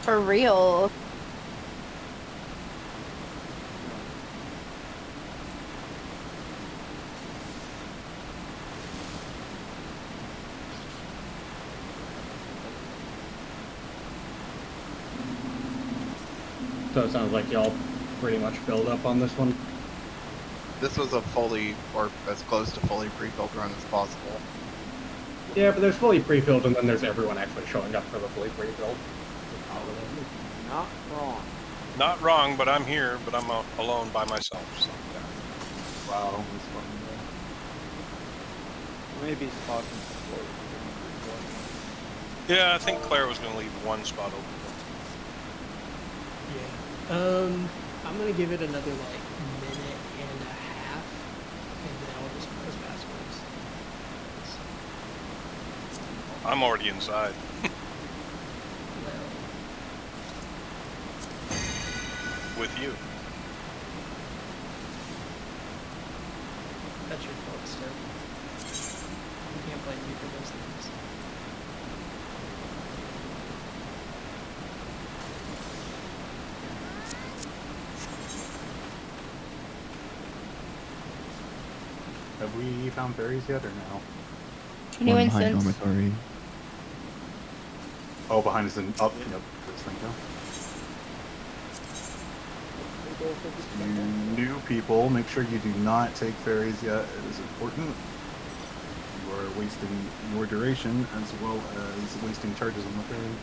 For real. So it sounds like y'all pretty much build up on this one. This was a fully, or as close to fully pre-filled run as possible. Yeah, but there's fully pre-filled, and then there's everyone actually showing up for the fully pre-filled. Not wrong. Not wrong, but I'm here, but I'm alone by myself. So. Wow, this fun. Maybe spot and support. Yeah, I think Claire was going to leave one spot open. Yeah. I'm gonna give it another like minute and a half, and then I'll just post passwords. I'm already inside. Well, With you. that's your fault, Steph. You can't blame me for those things. Have we found fairies yet or no? New One behind instance. dormitory. Oh, behind us in up. Yep, this thing go. New people, make sure you do not take ferries yet. It is important. You are wasting your duration as well as wasting charges on the ferry.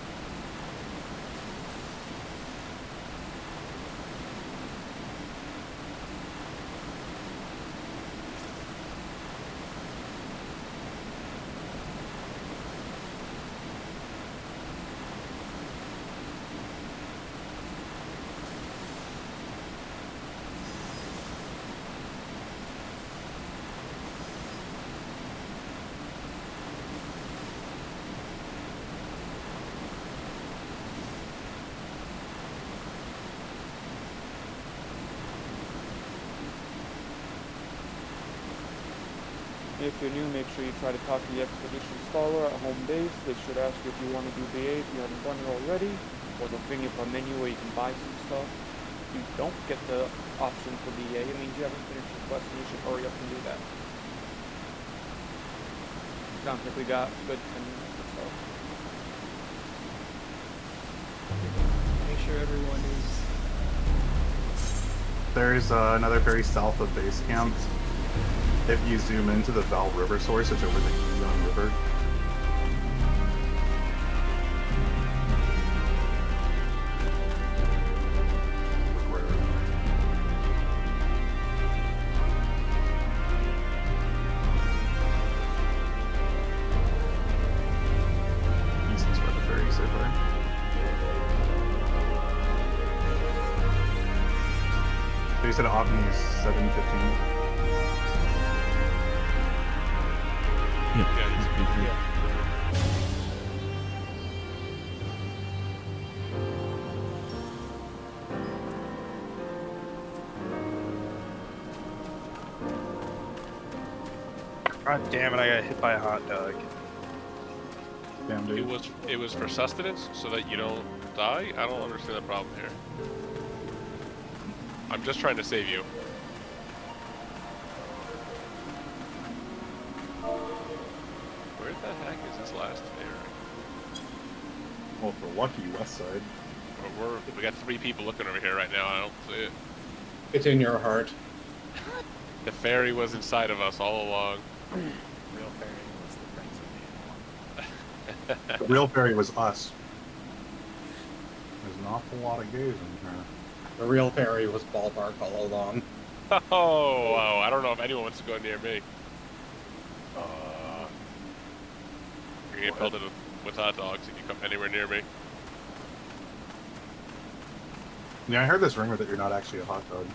If you're new, make sure you try to talk to the expedition staller at home base. They should ask you if you want to do BA if you haven't done it already, or they'll bring you up a menu where you can buy some stuff. If you don't get the option for BA, it means you haven't finished your quest and you should hurry up and do that. Sounds like we got good 10 minutes or so. Make sure everyone is. There's another ferry south of base camp. If you zoom into the Val River source, it's over the Yukon River. East is where the ferries are. So you said Ovni is 7:15. Yep. Yeah, he's that's good. God damn it, I got hit by a hot dog. Damn, dude. It was for sustenance, so that you don't die? I don't understand the problem here. I'm just trying to save you. Where the heck is this last ferry? Well, for lucky west side. We got 3 people looking over here right now. I don't see it. It's in your heart. The ferry was inside of us all along. Real fairy was the friends of me. The real ferry was us. There's an awful lot of gays in here. The real ferry was Ballpark all along. Oh, wow. I don't know if anyone wants to go near me. You're gonna get pelted with hot dogs if you come anywhere near me. Yeah, I heard this rumor that you're not actually a hot dog.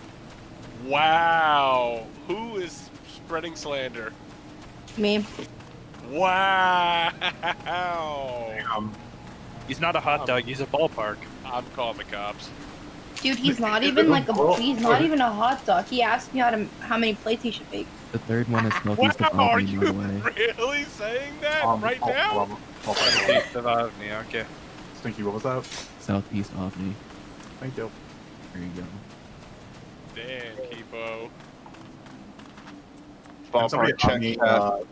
Wow. Who is spreading slander? Me. Wow. He's not a hot dog, he's a ballpark. I'm calling the cops. Dude, he's not even like a. He's not even a hot dog. He asked me how many plates he should bake. The third one is Smokies the Wow, are Ovni, you by the way. really saying that right now? Taste of Ovni, okay. Stinky, what was that? Southeast Ovni. Thank you. There you go. Damn, Kipo. And somebody Ballpark check. on me,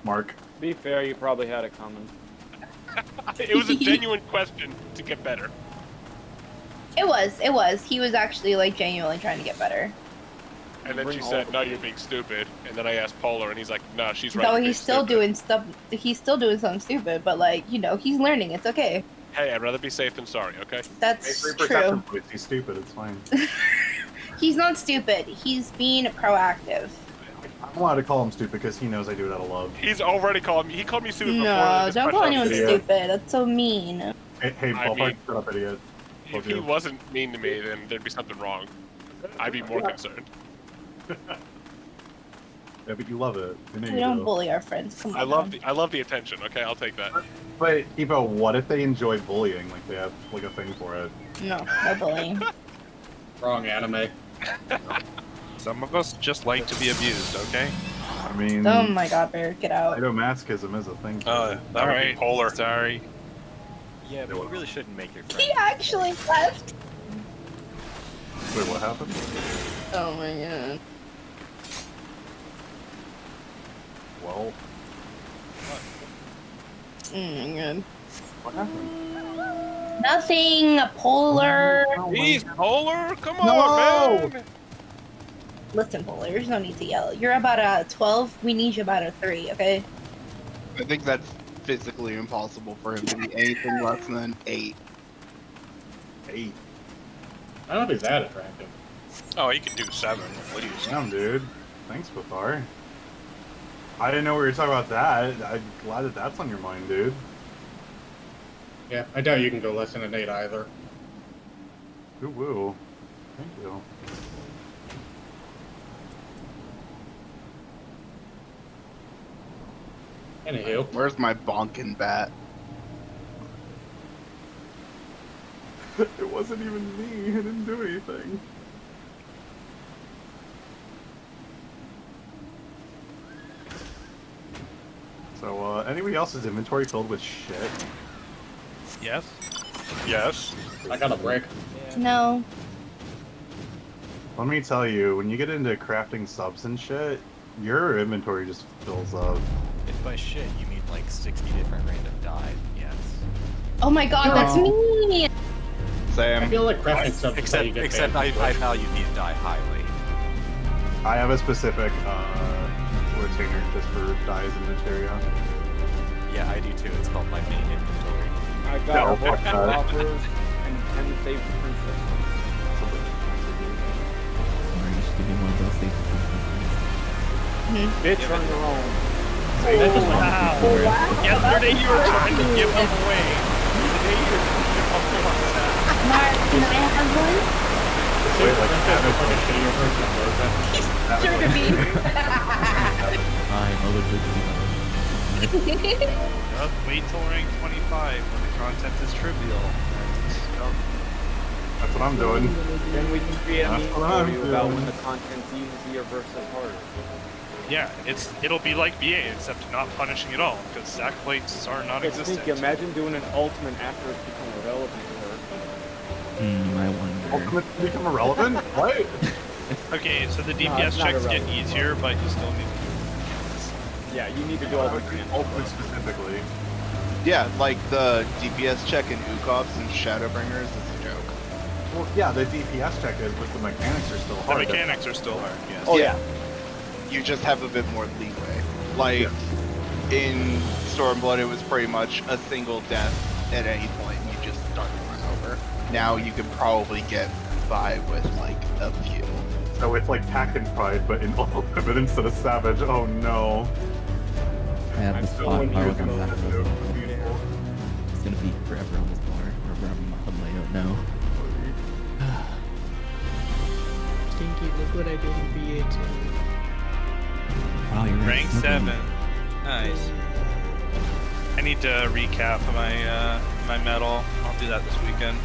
Mark. To be fair, you probably had it coming. It was a genuine question to get better. It was. He was actually like genuinely trying to get better. And then Bring she all said, the "No, food." you're being stupid." And then I asked Polar, and he's like, "No, she's right." Though you're being he's still stupid." doing stuff. He's still doing something stupid, but like he's learning. It's okay. Hey, I'd rather be safe than sorry. Okay. That's Make true. perception points. He's stupid. It's fine. He's not stupid. He's being proactive. I'm allowed to call him stupid because he knows I do it out of love. He's already called me. He called me stupid before. No, this don't call question. anyone Idiot. stupid. That's so mean. Hey, I ballpark, mean- shut up, idiot. If he wasn't mean to me, then there'd be something wrong. I'd be more concerned. Yeah, but you love it. I know We you don't do. bully our friends. Come on. I love now. the attention. Okay, I'll take that. But Evo, what if they enjoy bullying? Like they have like a thing for it. No bullying. Wrong anime. Some of us just like to be abused, okay? I mean, Oh my god, Bear, get out. sadomasochism is a thing. For it. That would be Alright. Polar. Sorry. Yeah, but you really shouldn't make your friend. He actually left. Wait, what happened? Oh my god. Well, Oh my god. what happened? Nothing. Polar. He's Polar. Come on, No! man. Listen, Polar. There's no need to yell. You're about a 12. We need you about a 3. Okay. I think that's physically impossible for him to be anything less than 8. 8. I don't know if he's that attractive. Oh, he could do 7. Please. Damn, dude. Thanks, Pithar. I didn't know we were talking about that. I'm glad that that's on your mind, dude. Yeah, I doubt you can go less than an 8 either. Ooh, woo. Thank you. Anywho, Where's my bonkin' bat? It wasn't even me. I didn't do anything. So, anybody else's inventory filled with shit? Yes? Yes. I got a brick. No. Let me tell you, when you get into crafting subs and shit, your inventory just fills up. If by shit you mean like 60 different random die, yes. Oh my god, that's me. I Sam. feel like crafting stuff is how you Except get I banned. value these die highly. I have a specific retainer just for dyes and materia. Yeah, I do too. It's called my main inventory. I No, got fuck that. offers and 10 saved princess. Or you should give me one of those safety Bitch on your own. Wow. Yesterday you were trying to give them away. Today you're give up on that. Mark, can I have one? Wait, like, It's like a shittier version of Rosa. Sure to be. I know Yep, wait till rank 25 when the content is trivial. That's what I'm doing. Then we can create a That's meme what for I'm you about doing. when the content's easier versus harder. Yeah, it'll be like BA except not punishing at all because sack plates are But non-existent. think, imagine doing an ultimate after it's become irrelevant to her. I wonder. Ultimate become irrelevant? What? Okay, so the No, DPS it's not checks get irrelevant. easier, but you still need to. Yeah, you need to do all the Ultimate specifically. Yeah, like the DPS check in Ukops and Shadowbringers is a joke. Well, yeah, the DPS check is, but the mechanics are still The hard. mechanics are still hard, yes. Oh yeah. You just have a bit more leeway. Like, in Stormblood, it was pretty much a single death at any point, and you just start to run over. Now you could probably get by with, like, a few. So it's like Pack and Pride, but in ultimate instead of Savage. Oh no. I have I'm this still spot in power use from mode. that. It's gonna be forever on this bar, wherever I'm on layout now. Stinky, look what I did in BA2. Wow, you're Rank 7. Nice. I need to recap my my medal. I'll do that this weekend.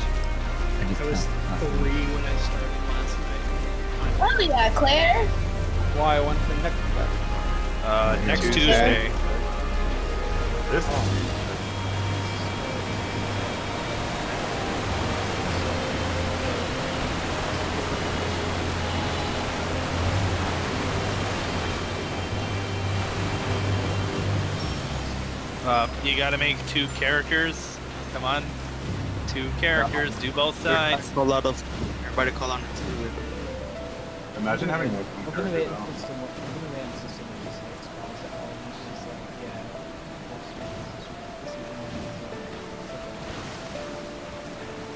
I was 3 when I started last night. Oh yeah, Claire. Why? When's the next step? Next Tuesday. Tuesday. This You gotta make 2 characters. Come on. 2 characters, do both sides. A lot of everybody call on it. Imagine having no I'm gonna wait until someone just like spawns it all and it's just like, yeah.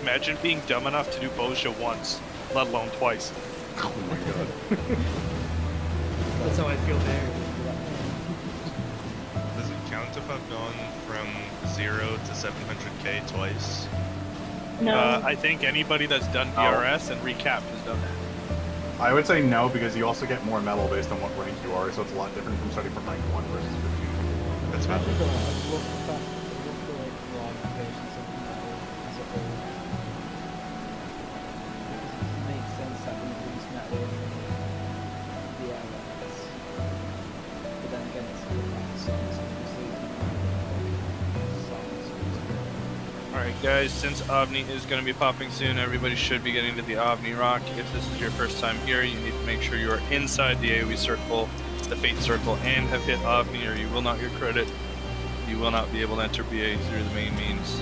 Imagine being dumb enough to do Boja once, let alone twice. Oh my god. That's how I feel there. Does it count if I've gone from 0 to 700k twice? No. I think anybody that's done DRS and recapped has done that. I would say no, because you also get more metal based on what rank you are, so it's a lot different from starting from rank 1 versus 15. That's I valid. think I've looked at that. I've looked at like raw applications of metal as a whole. Because it makes sense having these metal DLS. But then again, it's like the songs, obviously. Alright guys, since Ovni is going to be popping soon, everybody should be getting to the Ovni Rock. If this is your first time here, you need to make sure you are inside the AoE circle, the Fate circle, and have hit Ovni, or you will not get credit. You will not be able to enter BA through the main means.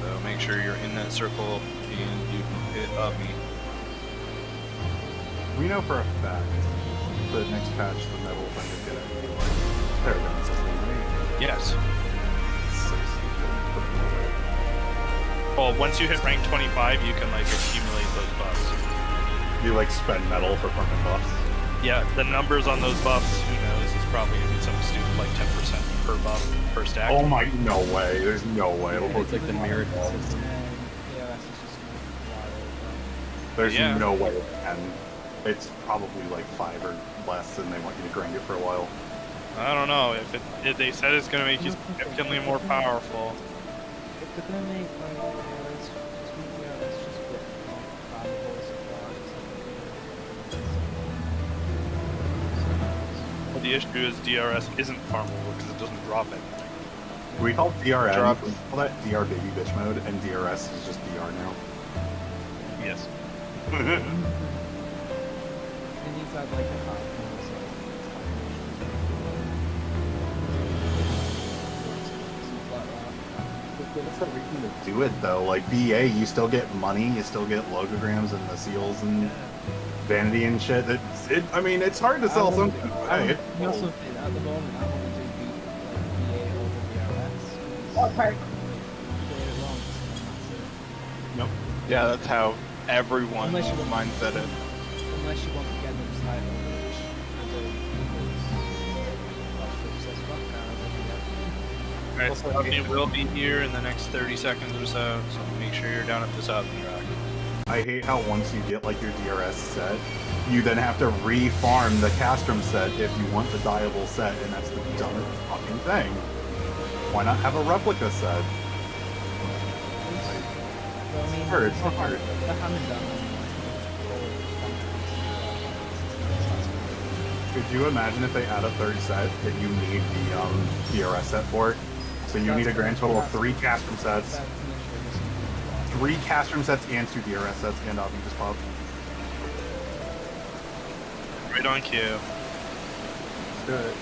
So make sure you're in that circle and you hit Ovni. We know for a fact the next patch the metal thing is gonna be like paragon system, right? Yes. Well, once you hit rank 25, you can like accumulate those buffs. You like spend metal for permanent buffs. Yeah, the numbers on those buffs, who knows, it's probably gonna be something stupid like 10% per buff per stack. Oh my, no way. There's no way. It'll It's like the mirrored system. DLS is just wild. There's Yeah. no way. And it's probably like 5 or less, and they want you to grind it for a while. I don't know, if they said it's gonna make you significantly more powerful. If they're gonna make like DLS, just make DLS just put like farmable supplies. But the issue is DRS isn't farmable because it doesn't drop anything. We call DRM, Drop. we call that DR baby bitch mode, and DRS is just DR now. Yes. It needs to have like a hot That's the reason to do it though. Like BA, you still get money, you still get logograms and the seals and vanity and shit. I mean, it's hard to sell something. Hey, I also think at the moment I want to do BA over DRS. What part? Nope. Yeah, that's how everyone's Unless you want- mindset is. Unless you want to get them title, which I don't. Alright, so Ovni will be here in the next 30 seconds or so make sure you're down at this Ovni Rock. I hate how once you get like your DRS set, you then have to re-farm the Castrum set if you want the dyeable set, and that's the dumbest fucking thing. Why not have a replica set? Well, I mean, Hard, it's not hard. the hand and done. Could you imagine if they add a third set that you need the DRS set for? So you need a grand total of 3 Castrum sets, 3 Castrum sets and 2 DRS sets, and Ovni just popped. Right on cue. Let's do it.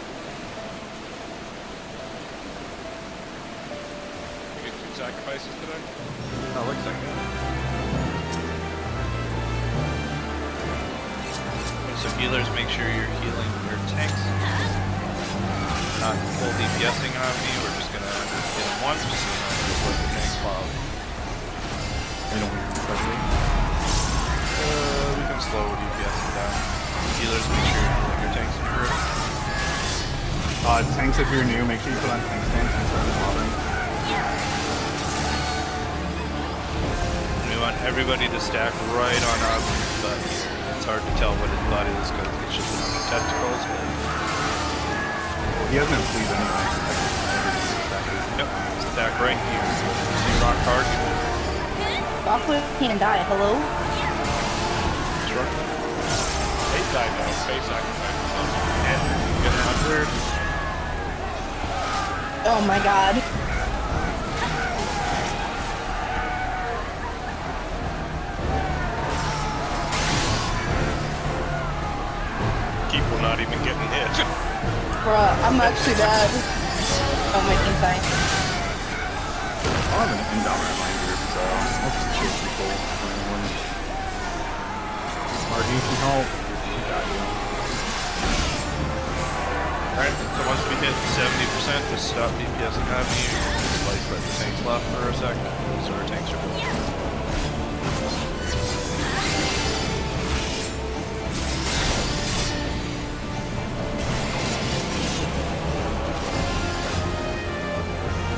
You get 2 sacrifices today? Oh, looks like it. So healers, make sure you're healing your tanks. Not full DPSing on me, we're just gonna hit them once, just work the tanks while They don't want to especially. we can slow DPSing down. Healers, make sure you're healing your tanks in your group. Tanks, if you're new, make sure you put on tank stance and start modern. We want everybody to stack right on Ovni's butt here. It's hard to tell what his butt is because it's just a bunch of tentacles, but He has no sleeve anyway. yep, stack right here. See rock hard, Buffalo can't die. Hello? Sure. They died now, space sacrifice. and get 100. Oh my god. People not even getting hit. Bruh, I'm actually dead. Oh, my team's dying. I'll have an inbound reminder, so I'll just kill people for anyone. RD can help. Got you. Alright, so once we hit 70%, just stop DPS and have me. Just like let the tanks left for a sec, so our tanks are building.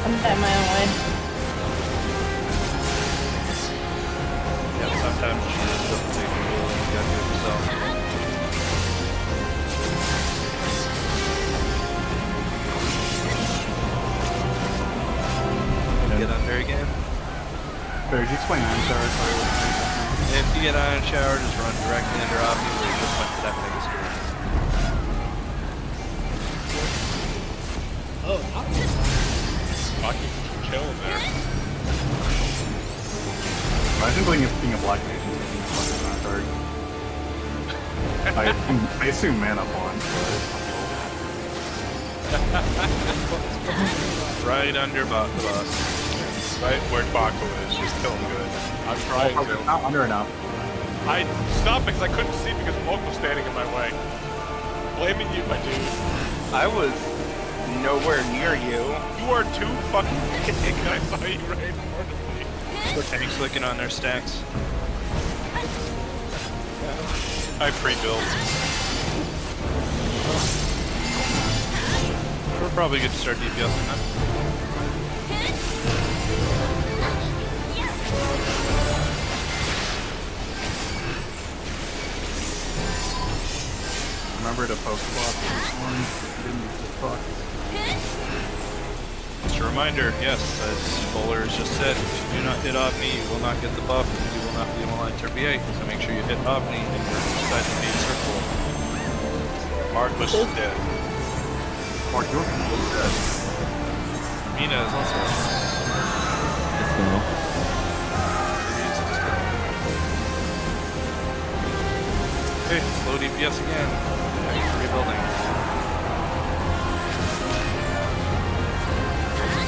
I'm at my own way. Yeah, sometimes she ends up taking the wheel and you gotta do it yourself. Get under again. Barry, did you explain Iron Shower? If you get Iron Shower, just run directly under Ovni where you just went to that mega store. Oh, Fucking killing there. Imagine being a black mage and taking a fucking Iron Shower. I assume mana font, Right under the boss. Right where Baco is, just kill him good. I'm trying to. Not under enough. I stopped because I couldn't see because Moke was standing in my way. Blaming you, my dude. I was nowhere near you. You are too fucking big. I saw you right in front of me. The tanks looking on their stacks. I pre-built. We're probably good to start DPSing then. Remember to post block this one. Didn't use the fuck. Just a reminder, yes, as Bowler has just said, if you do not hit Ovni, you will not get the buff, and you will not be aligned to RB8. So make sure you hit Ovni and you're inside the main circle. Mark was dead. Mark, you're dead. Mina is also. Let's go. Okay, slow DPS again. Rebuilding.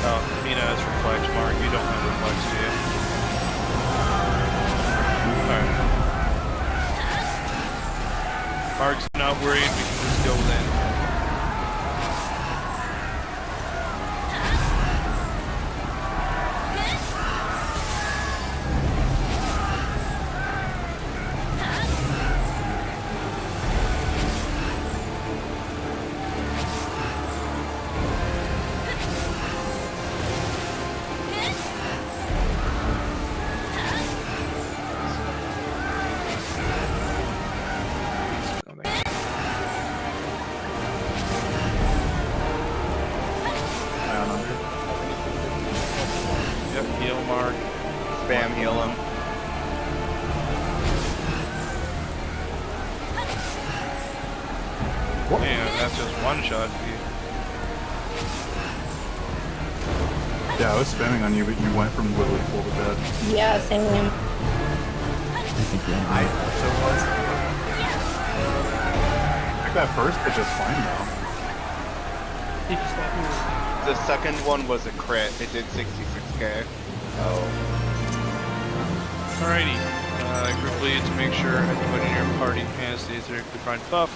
Oh, Mina has reflect. Mark, you don't have reflex, do you? Alright. Mark's not worried, we can just go in. Spam heal him. What? Yeah, that's just one shot for you. Yeah, I was spamming on you, but you went from literally full to dead. Yeah, same. I think you're I also was. I think that first hit just fine though. He just let me. The second one was a crit. It did 66k. Oh. Alrighty, group leads, make sure everybody in your party has the defined buff.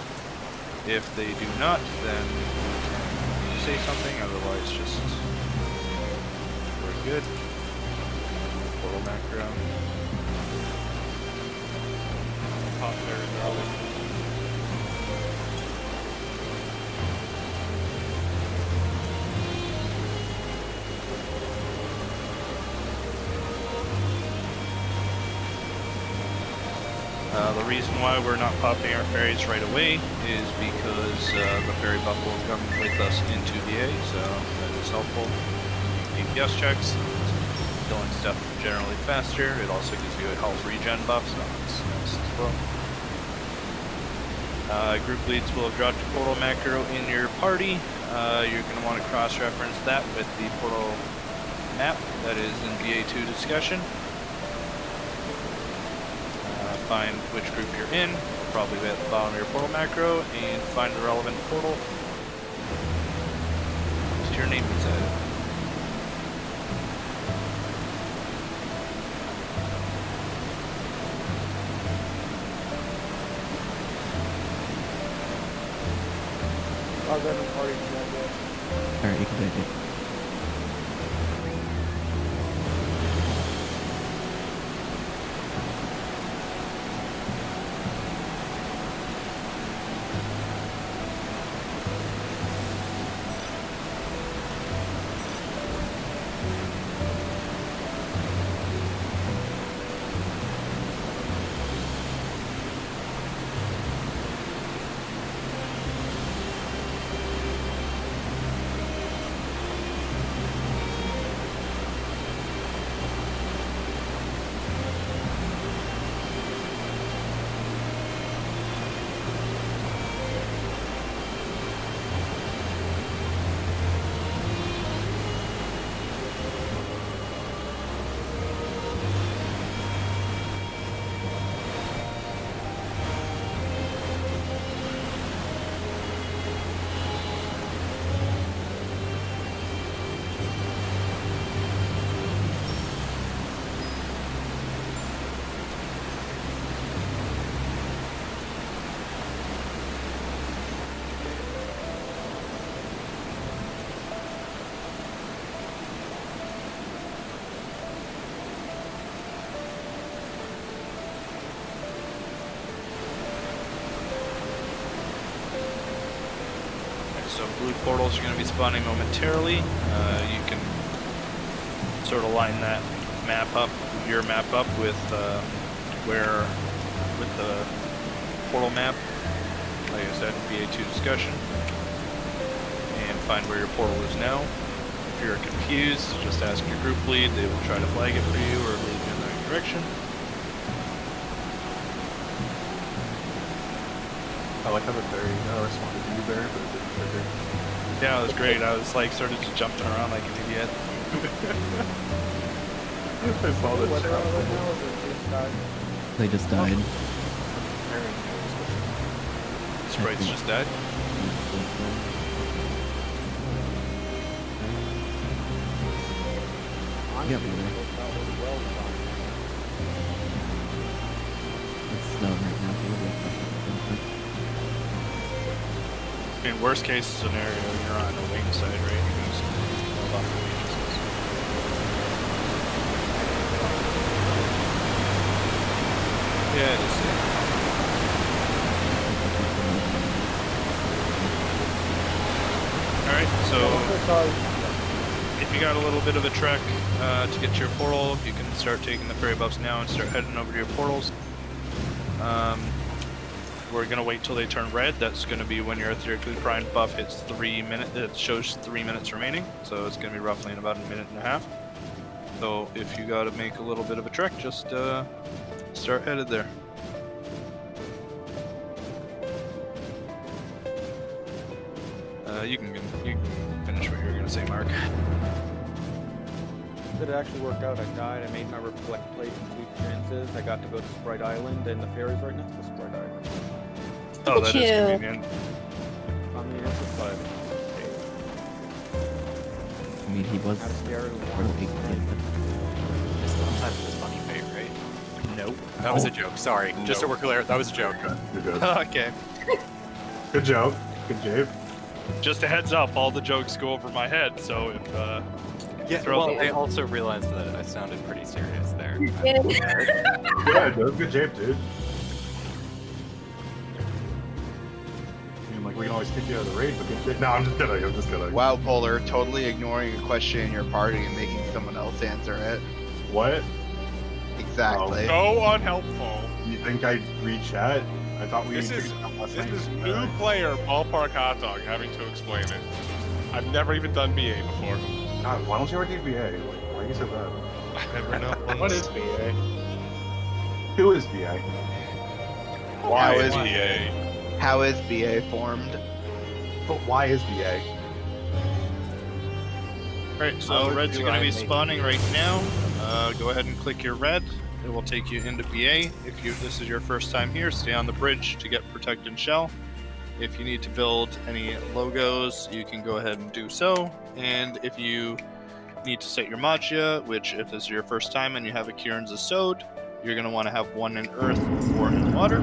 If they do not, then you say something, otherwise just we're good. Portal macro. Pop there early. The reason why we're not popping our fairies right away is because the fairy buff will come with us into VA, so that is helpful. DPS checks, killing stuff generally faster. It also gives you a health regen buff, so that's nice as well. Group leads will have dropped a portal macro in your party. You're going to want to cross-reference that with the portal map that is in VA2 discussion. Find which group you're in, probably be at the bottom of your portal macro, and find the relevant portal. So with your name beside it. I'll go to the party chat yet. Alright, you can take it. So blue portals are going to be spawning momentarily. You can sort of line that map up, your map up with with the portal map. Like I said, BA2 discussion, and find where your portal is now. If you're confused, just ask your group lead. They will try to flag it for you or lead you in the right direction. I like how the fairy responded to you there, but it didn't trigger. Yeah, it was great. I was like sort of just jumping around like an idiot. I saw the chat. They just died. Sprites just died. Yeah, it's snowing right now, so we'll In worst case scenario, you're on the wing side, right? You're going to hold off the agencies. Yeah, it is safe. Alright, so if you got a little bit of a trek to get to your portal, you can start taking the ferry buffs now and start heading over to your portals. We're gonna wait till they turn red. That's gonna be when your Ethereally Primed buff hits 3 minutes. It shows 3 minutes remaining, so it's gonna be roughly in about a minute and a half. So if you gotta make a little bit of a trek, just start headed there. You can finish what you were gonna say, Mark. Did it actually work out? I died. I made my reflect plate and 2 chances. I got to go to Sprite Island, and the ferry's right next to Sprite Island. Oh, that is convenient. I mean, it's just like. I mean, he was really good. Sometimes it's funny fate, right? Nope. That was a joke. Sorry. Just so we're clear, that was a joke. You're good. Okay. Good joke. Good Jabe. Just a heads up, all the jokes go over my head, so if yeah, well, I also realized that I sounded pretty serious there. Yeah, dude. Good Jabe, dude. Like, we can always kick you out of the raid, but good Jabe. No, I'm just kidding. Wow, Polar, totally ignoring a question in your party and making someone else answer it. What? Exactly. So unhelpful. You think I'd read chat? I thought we This is night. new player Ballpark Hot Dog having to explain it. I've never even done BA before. God, why don't you already do BA? Like, why are you so bad? Never know. What is BA? Who is BA? Why is BA? BA? How is BA formed? But why is BA? Alright, so reds are going to be spawning right now. Go ahead and click your red. It will take you into BA. If this is your first time here, stay on the bridge to get protected shell. if you need to build any logos, you can go ahead and do so. And if you need to set your Maggia, which if this is your first time and you have a Kieran's Asode, you're going to want to have 1 in earth, 4 in water.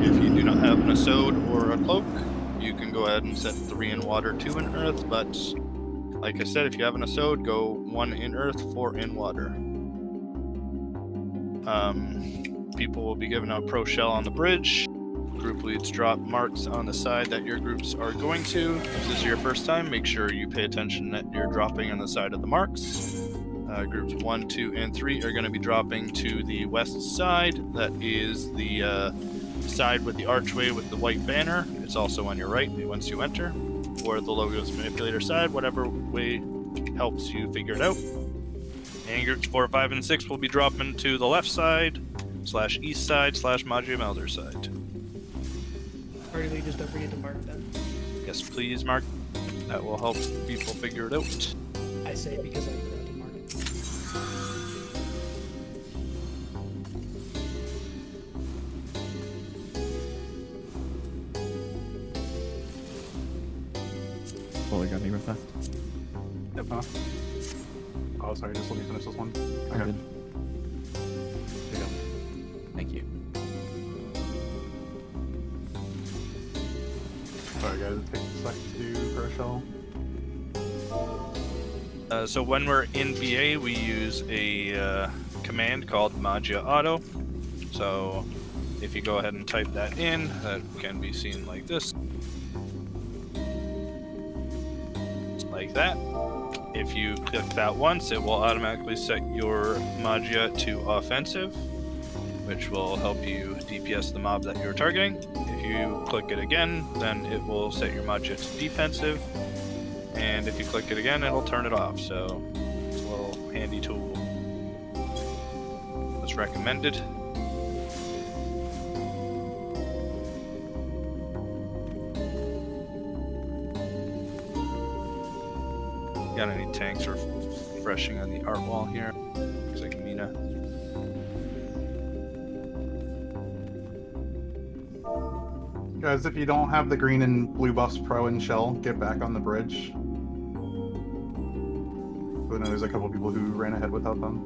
If you do not have an Asode or a cloak, you can go ahead and set 3 in water, 2 in earth. But like I said, if you have an Asode, go 1 in earth, 4 in water. People will be given a pro shell on the bridge. Group leads drop marks on the side that your groups are going to. If this is your first time, make sure you pay attention that you're dropping on the side of the marks. Groups 1, 2, and 3 are going to be dropping to the west side. That is the side with the archway with the white banner. It's also on your right once you enter. Or the logo's manipulator side, whatever way helps you figure it out. And groups 4, 5, and 6 will be dropping to the left side, / east side, / Maggia Melder side. Party leaders, don't forget to mark them. Yes, please, Mark. That will help people figure it out. I say it because I forgot to mark it. Bowler got me real fast. Yep, huh? Oh, sorry, just let me finish this one. I'm Okay. good. There you go. Thank you. Sorry guys, it takes a sec to do pro shell. So when we're in BA, we use a command called Maggia Auto. So if you go ahead and type that in, that can be seen like this. Like that. If you click that once, it will automatically set your Maggia to offensive, which will help you DPS the mob that you're targeting. If you click it again, then it will set your Maggia to defensive. And if you click it again, it'll turn it off. So it's a little handy tool. It's recommended. Got any tanks refreshing on the art wall here? Looks like Mina. Guys, if you don't have the green and blue buffs pro and shell, get back on the bridge. I know there's a couple people who ran ahead without them.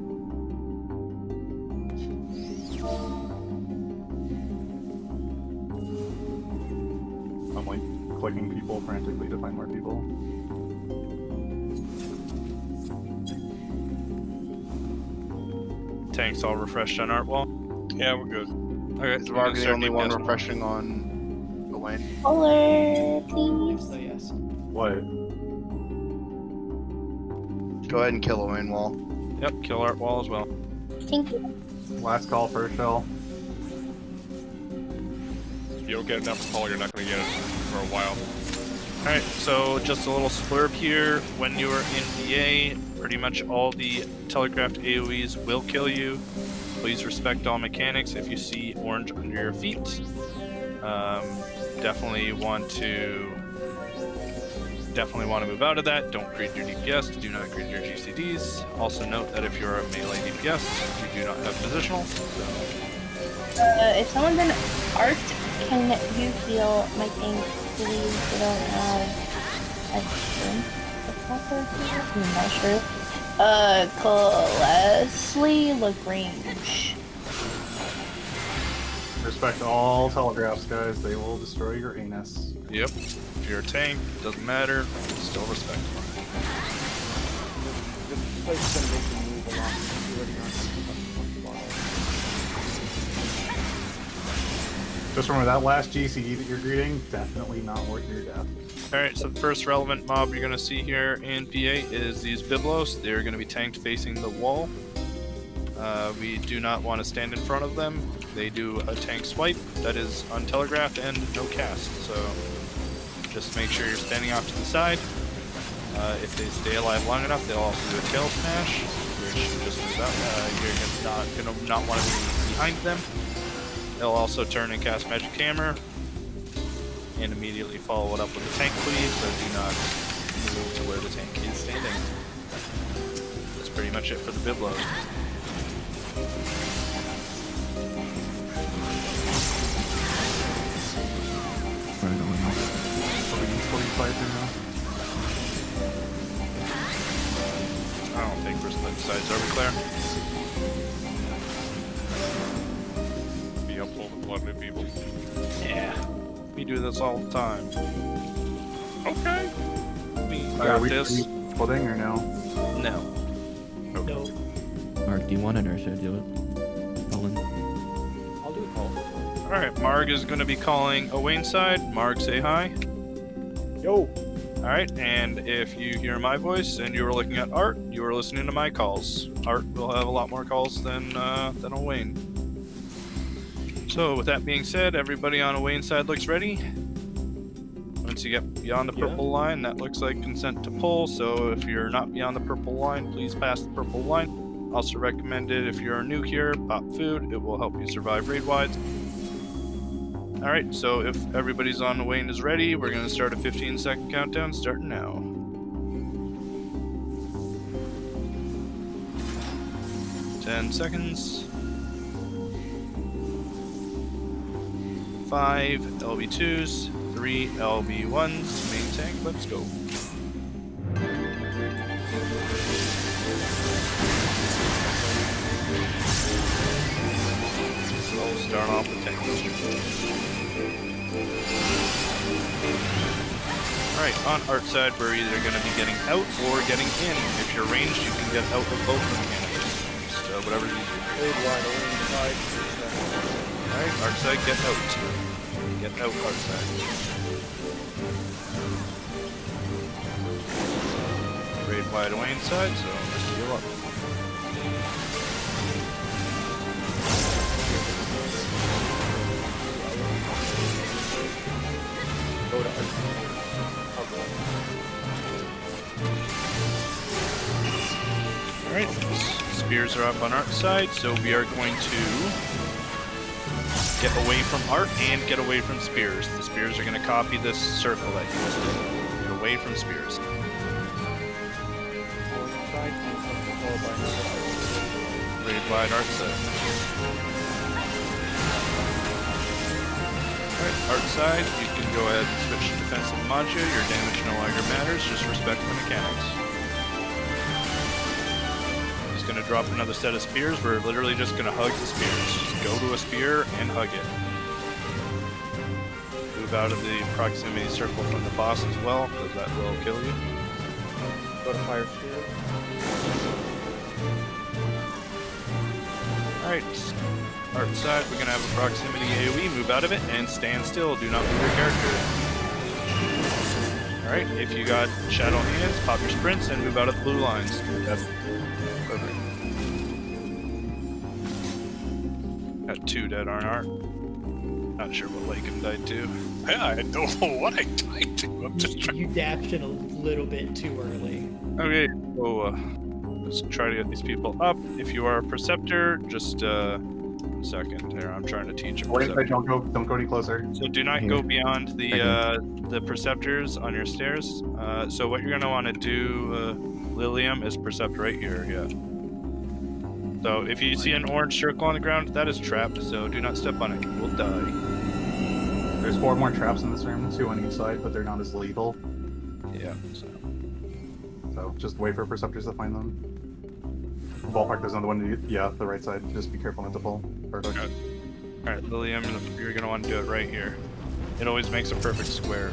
I'm like clicking people frantically to find more people. Tanks all refreshed on art wall? Yeah, we're good. Okay, Is we're Mark gonna the start only one DPS. refreshing on Gawain? Bowler, please. So yes. What? Go ahead and kill Gawain wall. Yep, kill art wall as well. Thank you. Last call for a shell. If you don't get enough call, you're not going to get it for a while. Alright, so just a little splurb here. When you are in VA, pretty much all the telegraphed AoEs will kill you. Please respect all mechanics. If you see orange under your feet, definitely want to move out of that. Don't create your DPS. Do not create your GCDs. Also note that if you're a melee DPS, you do not have positional. If someone's in art, can you heal my thing, please? We don't have a drink. I'm not sure. Leslie Lagrange. Respect all telegraphs, guys. They will destroy your anus. Yep. If you're a tank, doesn't matter. Still respect them. This place is gonna make you move a lot. You already aren't Just remember that last GCD that you're greeting, definitely not worth your death. Alright, so the first relevant mob you're going to see here in PA is these Biblos. They're going to be tanked facing the wall. We do not want to stand in front of them. They do a tank swipe that is untelegraphed and no cast, so just make sure you're standing off to the side. If they stay alive long enough, they'll also do a tail smash, which just moves out. You're not want to be behind them. They'll also turn and cast Magic Hammer, and immediately follow it up with a tank cleave, so do not move to where the tank is standing. That's pretty much it for the Biblos. Where are we going now? before you fight through now. I don't think we're splitting sides, are we, Claire? Be helpful with lovely people. Yeah. We do this all the time. Okay. We Are got we this. splitting or no? No. No. Mark, do you want it or should I do it? Colin? I'll do a call. Alright, Marg is going to be calling Owain side. Marg, say hi. Yo! Alright, and if you hear my voice and you are looking at Art, you are listening to my calls. Art will have a lot more calls than Owain. So, with that being said, everybody on Owain's side looks ready. Once you get beyond the purple line, that looks like consent to pull, so if you're not beyond the purple line, please pass the purple line. Also recommended if you're new here, pop food, it will help you survive raid-wise. Alright, so if everybody's on Owain is ready, we're going to start a 15-second countdown starting now. 10 seconds. 5 LB2s, 3 LB1s, main tank, let's go. We'll start off with tank. Alright, on Art side, we're either going to be getting out or getting in. If you're ranged, you can get out of both mechanics. Just whatever's easier. Alright, Art side, get out. Get out, Art side. Raid wide Owain side, so let's heal up. Go to Art. Alright, spears are up on Art's side, so we are going to get away from Art and get away from spears. The spears are going to copy this circle that you just did. Get away from spears. Raid wide Art side. Alright, Art side, you can go ahead and switch to defensive mantra. Your damage no longer matters, just respect the mechanics. Just gonna drop another set of spears. We're literally just gonna hug the spears. Just go to a spear and hug it. Move out of the proximity circle from the boss as well, because that will kill you. Go to fire spear. Alright, Art side, we're gonna have a proximity AoE, move out of it, and stand still, do not move your character. Alright, if you got shadow hands, pop your sprints and move out of the blue lines. That's perfect. Got 2 dead on Art. Not sure what Lakin died to. Yeah, I don't know what I died to. I'm just trying. You dashed in a little bit too early. Okay, so let's try to get these people up. If you are a Preceptor, just second here. I'm trying to teach a Wait, Preceptor. don't go any closer. So do not go beyond the Preceptors on your stairs. So what you're gonna want to do, Lilium, is Preceptor right here. Yeah. So if you see an orange circle on the ground, that is trapped. So do not step on it. You will die. There's 4 more traps in this room, 2 on each side, but they're not as lethal. Yeah. So just wait for Preceptors to find them. Ballpark, there's another one. Yeah, the right side. Just be careful not to fall. Perfect. Okay. Alright, Lilium, you're going to want to do it right here. It always makes a perfect square.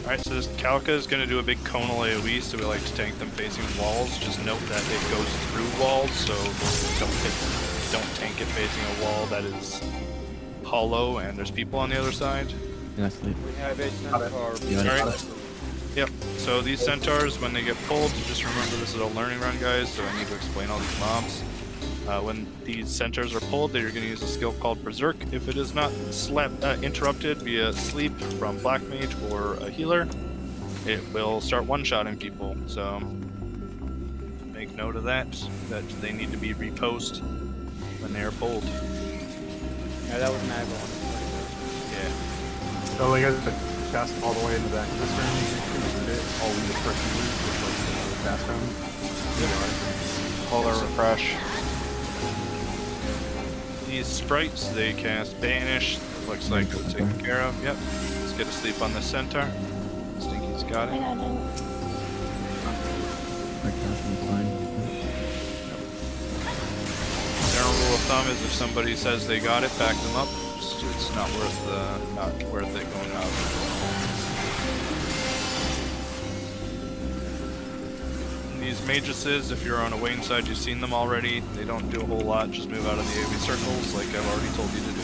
Alright, so this Kalka is going to do a big conal AoE, so we like to tank them facing walls. Just note that it goes through walls, so don't tank it facing a wall that is hollow and there's people on the other side. Can I sleep? We have a centaur. Alright. Yep, so these centaurs, when they get pulled, just remember this is a learning run, guys, so I need to explain all these mobs. When these centaurs are pulled, you're going to use a skill called Berserk. If it is not interrupted via sleep from Black Mage or a healer, it will start one-shotting people. So make note of that they need to be reposed when they are pulled. Yeah, that was mad one. Yeah. So they got the chest all the way in the back of this room. All we just first use the fast room. Hold our refresh. These sprites, they cast Banish. Looks like they're taken care of. Yep. Let's get a sleep on the centaur. Stinky's got I it. got it. My costume's fine. General rule of thumb is if somebody says they got it, back them up. It's not worth it going out. These maguses, if you're on a Wayne side, you've seen them already. They don't do a whole lot. Just move out of the AoE circles, like I've already told you to do.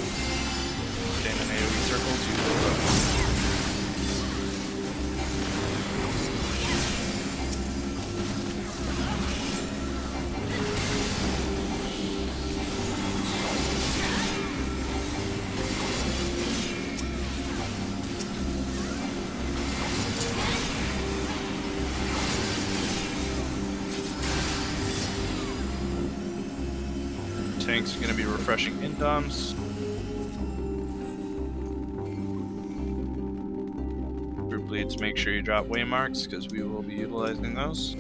Stand in AoE circles, use those weapons. Tanks are going to be refreshing indoms. Group leads, make sure you drop waymarks because we will be utilizing those.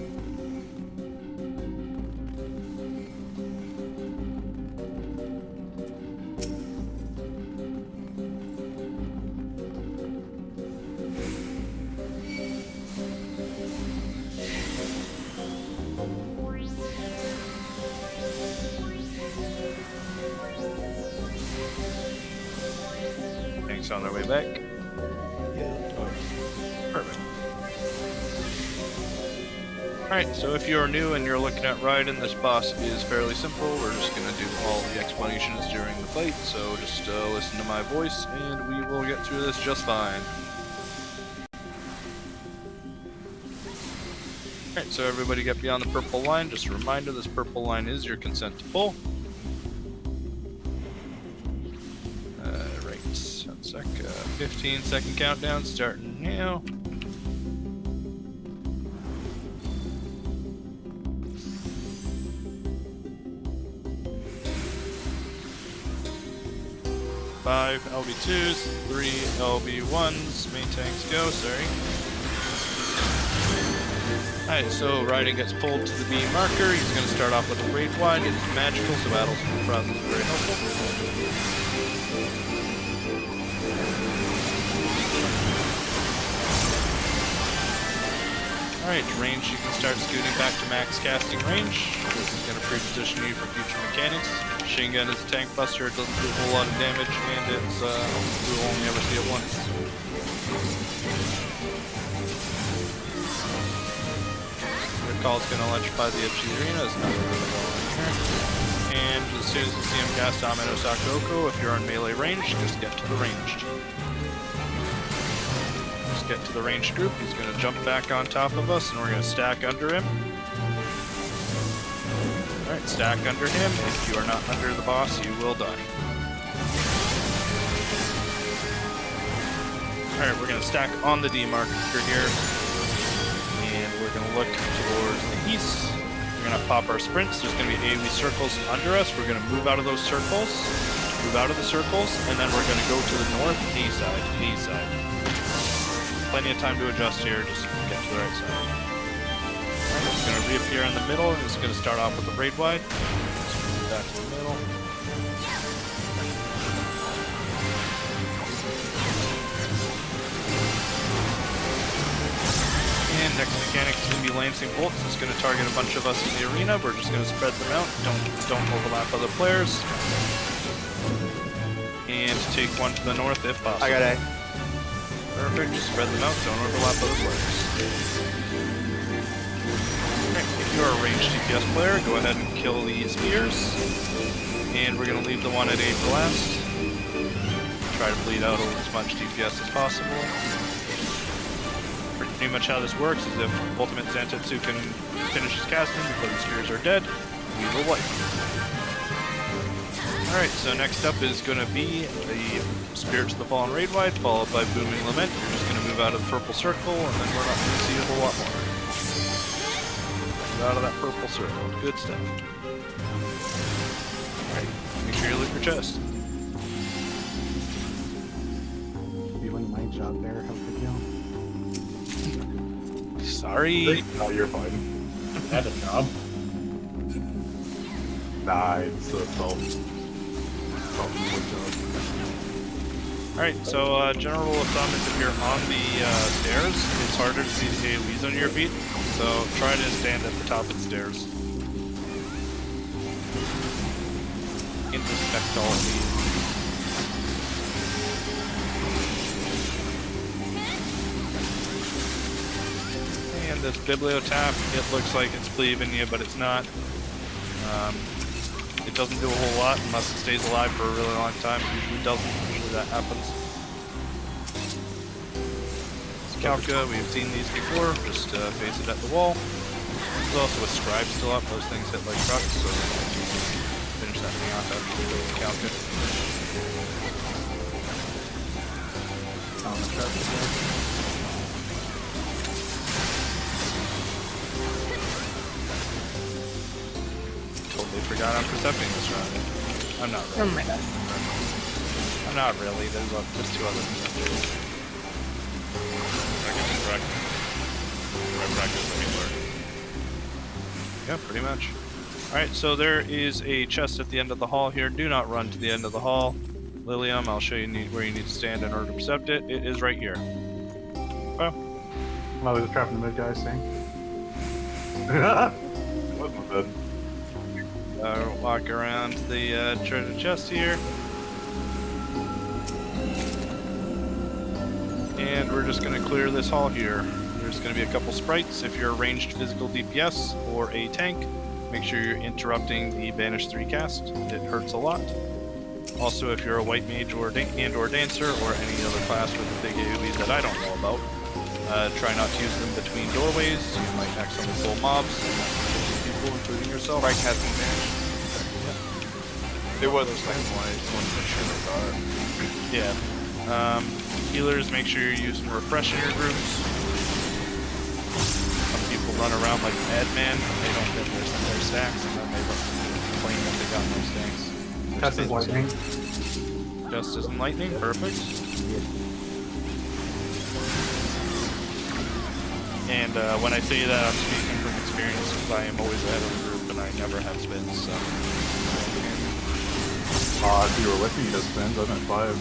On their way back. Perfect. Alright, so if you're new and you're looking at Raiden, this boss is fairly simple. We're just going to do all the explanations during the fight, so just listen to my voice and we will get through this just fine. Alright, so everybody get beyond the purple line. Just a reminder, this purple line is your consent to pull. 15-second countdown starting now. Five LB2s, 3 LB1s, main tanks go, sorry. Alright, so Raiden gets pulled to the B marker. He's going to start off with a raid wide. It is magical, so battles in the process is very helpful. Alright, range, you can start scooting back to max casting range. This is going to pre-position you for future mechanics. Machine gun is a tank buster, it doesn't do a whole lot of damage, and it's, you'll only ever see it once. Your call is going to electrify the edge of the arena, it's not really going on here. And as soon as you see him cast Ameno Sakoko, if you're on melee range, just get to the ranged. Get to the ranged group. He's going to jump back on top of us and we're going to stack under him. Alright, stack under him. If you are not under the boss, you will die. Alright, we're going to stack on the D marker here. And we're going to look towards the east. We're going to pop our sprints. There's going to be AoE circles under us. We're going to move out of those circles. Move out of the circles. And then we're going to go to the north A side. A side. Plenty of time to adjust here, just get to the right side. Alright, it's going to reappear in the middle, and it's going to start off with a raid wide. Just back to the middle. And next mechanic is going to be Lancing Bolts. It's going to target a bunch of us in the arena. We're just going to spread them out. Don't overlap other players. And take one to the north if possible. I got A. Perfect, just spread them out, don't overlap other players. Okay, if you are a ranged DPS player, go ahead and kill these spears. And we're going to leave the one at A for last. Try to bleed out as much DPS as possible. Pretty much how this works is if Ultimate Zantetsu can finish his casting before the spears are dead, we will wipe. Alright, so next up is going to be the Spirits of the Fallen Raid Wide, followed by Booming Lament. You're just going to move out of the purple circle, and then we're not going to see a whole lot more. Move out of that purple circle. Good stuff. Alright, make sure you loot your chest. Doing my job there, how could you? Sorry. No, you're fine. That's a job. Nah, it's a self-employed job. Alright, so general rule of thumb is if you're on the stairs, it's harder to see the AoEs on your feet, so try to stand at the top of the stairs. Introspect all of these. And this Bibliotap, it looks like it's cleaving you, but it's not. It doesn't do a whole lot unless it stays alive for a really long time. It usually doesn't. Usually that happens. Calca, we've seen these before. Just face it at the wall. There's also a scribe still up. Those things hit like trucks, so finish that thing off after we go with Calca. On the trap again. Totally forgot I'm percepting this round. I'm not really. Oh my god. I'm not really. There's two other perceptors. Yeah, pretty much. Alright, so there is a chest at the end of the hall here. Do not run to the end of the hall. Lilium, I'll show you where you need to stand in order to percept it. It is right here. Oh. Well, there's a trap in the mid, guys, saying. Wasn't good. Walk around the treasure chest here. And we're just going to clear this hall here. There's going to be a couple sprites. If you're a ranged physical DPS or a tank, make sure you're interrupting the Banish 3 cast. It hurts a lot. Also, if you're a white mage or dancer or any other class with a big AoE that I don't know about, try not to use them between doorways. You might accidentally pull mobs, people, including yourself. By casting Banish. There was a second one, I just wanted to make sure they are. Yeah. Healers, make sure you're using refresh in your groups. Some people run around like madmen. They don't get their stacks, and then they claim that they got no stacks. Test is lightning. Justice and lightning, perfect. And when I say that, I'm speaking from experience because I am always ahead of the group and I never have spins. So. If you were with me, you just spins. I'm at 5.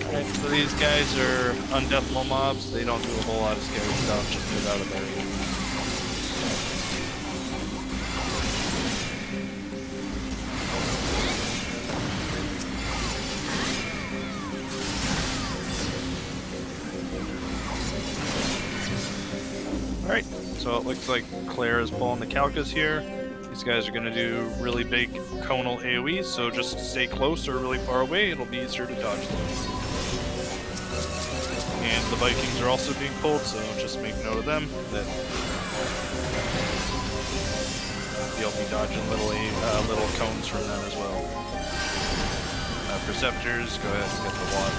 Alright, so these guys are undeathable mobs. They don't do a whole lot of scary stuff. Just move out of their range. Alright, so it looks like Claire is pulling the Calcas here. These guys are going to do really big conal AoEs, so just stay close or really far away. It'll be easier to dodge those. And the Vikings are also being pulled, so just make note of them. That you'll be dodging little cones from them as well. Perceptors, go ahead and get the wand.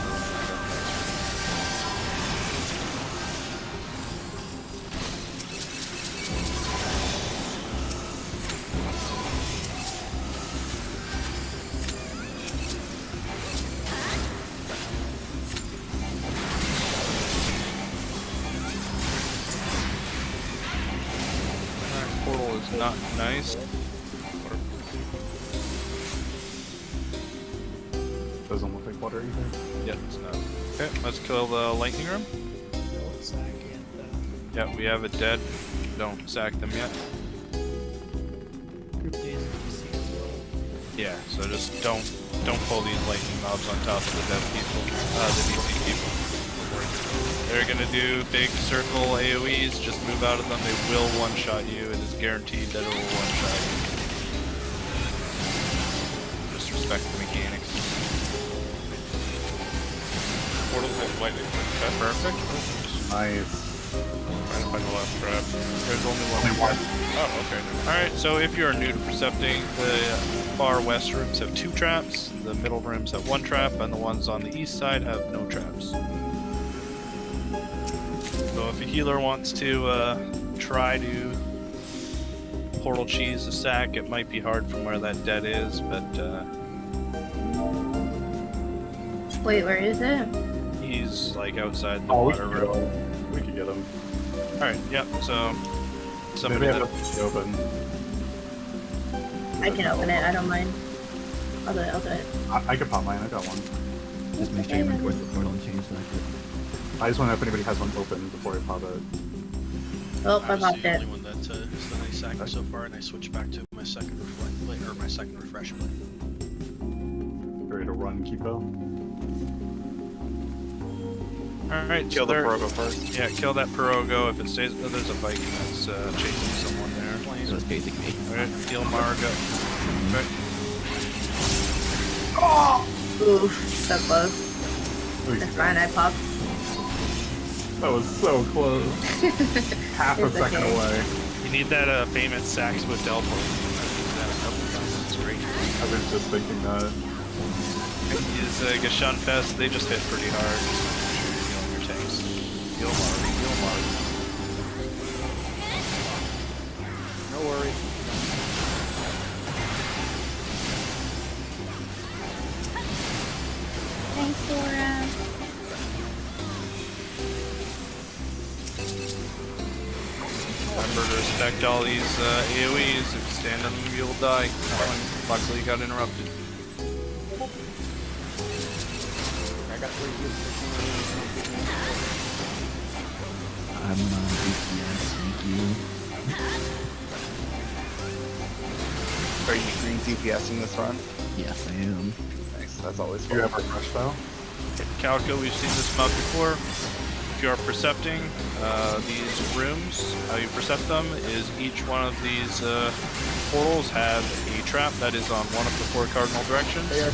Not nice. Doesn't look like water either. Yeah, it's not. Okay, let's kill the lightning room. Don't sack it. Yeah, we have it dead. Don't sack them yet. Group days of DC as well. Yeah, so just don't pull these lightning mobs on top of the dead people. The DC people. They're gonna do big circle AoEs, just move out of them, they will one-shot you, it is guaranteed that it will one-shot you. Just respect the mechanics. Portals and lightning. Okay. Perfect. Nice. Trying to find the last trap. There's only one. Oh, okay. Alright, so if you are new to percepting, the far west rooms have 2 traps, the middle rooms have 1 trap, and the ones on the east side have no traps. So if a healer wants to try to portal cheese a sack, it might be hard from where that dead is, but Wait, where is it? he's like outside the water room. We could get him. Alright, yep, so somebody Maybe I that, have to open. I can open it, I don't mind. I'll do it. I'll do it. I could pop mine. I got one. Just make sure you run towards the portal and change that. I just want to know if anybody has one open before I pop it. Oh, I was popped the it. only one that is the nice second so far, and I switched back to my second reflect play, or my second refresh play. Ready to run, Kipo? Alright, Kill the Pirogo first. Yeah, kill that Pirogo. If it stays, oh, there's a Viking that's chasing someone there. So it's chasing me. Alright, heal Margo. Okay. Oh! Oof, so close. That's fine, I popped. That was so close. Half a It's second okay. away. You need that famous Sax with Delpo. I've used that a couple times. It's great. I was just thinking that. Is Gashan Fest, they just hit pretty hard. Just make sure you're healing your tanks. Heal Margo, heal Margo. No worries. Thanks, Laura. Remember to respect all these AoEs. If you stand on them, you'll die. Luckily, you got interrupted. I got 3 hits. I'm on DPS, thank you. Are you green DPS in this run? Yes, I am. Nice, that's always Do fun. you have refresh though? Calco, we've seen this map before. If you are percepting these rooms, how you percept them is each one of these portals have a trap that is on one of the 4 cardinal directions. So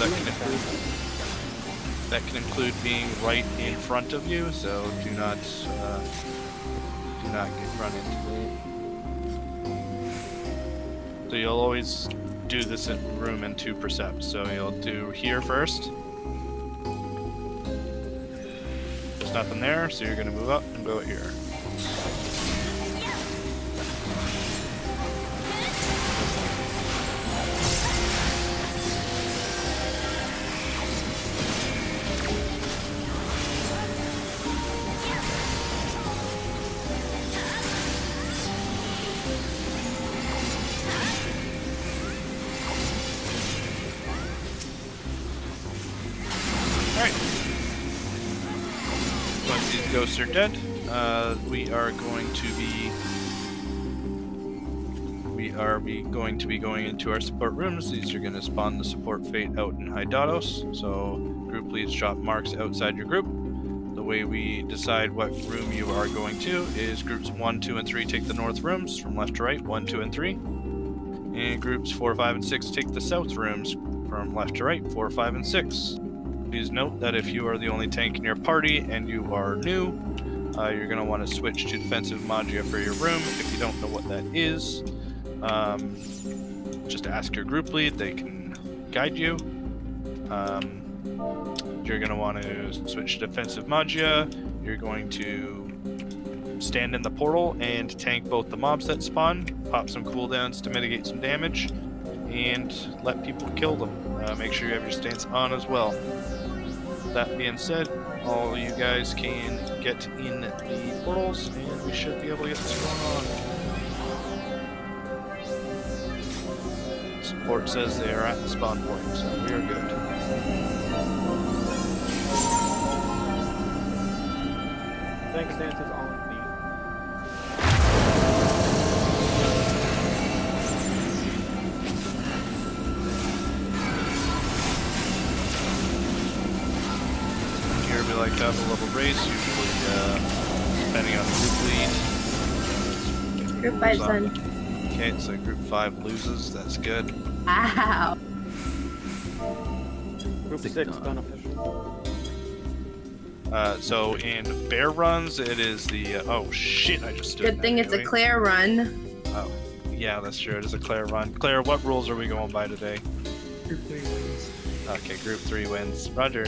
that can include being right in front of you, so do not get run into it. So you'll always do this in room in 2 percept. So you'll do here first. There's nothing there, so you're gonna move up and go here. Once these ghosts are dead, we are going to be going into our support rooms. These are going to spawn the support fate out in Hydados. So group leads drop marks outside your group. The way we decide what room you are going to is groups 1, 2, and 3 take the north rooms from left to right, 1, 2, and 3. And groups 4, 5, and 6 take the south rooms from left to right, 4, 5, and 6. Please note that if you are the only tank in your party and you are new, you're going to want to switch to defensive Magia for your room. If you don't know what that is, just ask your group lead, they can guide you. You're going to want to switch to defensive Magia. You're going to stand in the portal and tank both the mobs that spawn, pop some cooldowns to mitigate some damage, and let people kill them. Make sure you have your stance on as well. That being said, all you guys can get in the portals, and we should be able to get this going on. Support says they are at the spawn point, so we are good. Tank stance is on the. Here we like to have a level race, usually depending on the group lead. Group 5's done. Okay, so group 5 loses, that's good. Ow! Group 6 done officially. So in bear runs, it is the oh shit! I just stood. Good thing it's a Claire run. Oh, yeah, that's true. It is a Claire run. Claire, what rules are we going by today? Group 3 wins. Okay, group 3 wins. Roger.